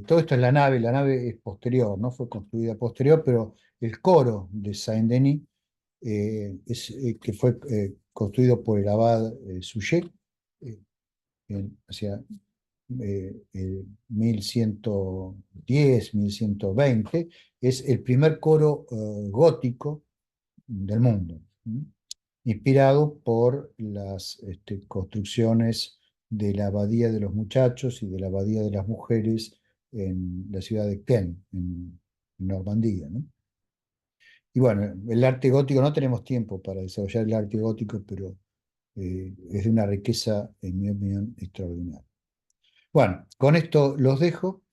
Todo esto es la nave es posterior, ¿no? Fue construida posterior, pero el coro de Saint-Denis que fue construido por el abad Suger, eh, hacia 1110, 1120, es el primer coro gótico del mundo, ¿sí? Inspirado por las construcciones de la abadía de los muchachos y de la abadía de las mujeres en la ciudad de Caen, en Normandía, ¿no? Y bueno, el arte gótico, no tenemos tiempo para desarrollar el arte gótico, pero es de una riqueza, en mi opinión, extraordinaria. Bueno, con esto los dejo.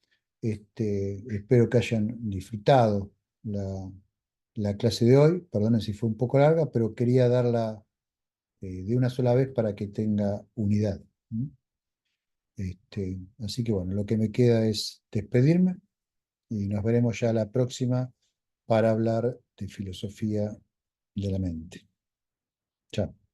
Espero que hayan disfrutado la clase de hoy. Perdonen si fue un poco larga, pero quería darla de una sola vez para que tenga unidad. ¿M? Así que bueno, lo que me queda es despedirme y nos veremos ya la próxima para hablar de filosofía de la mente. Chao.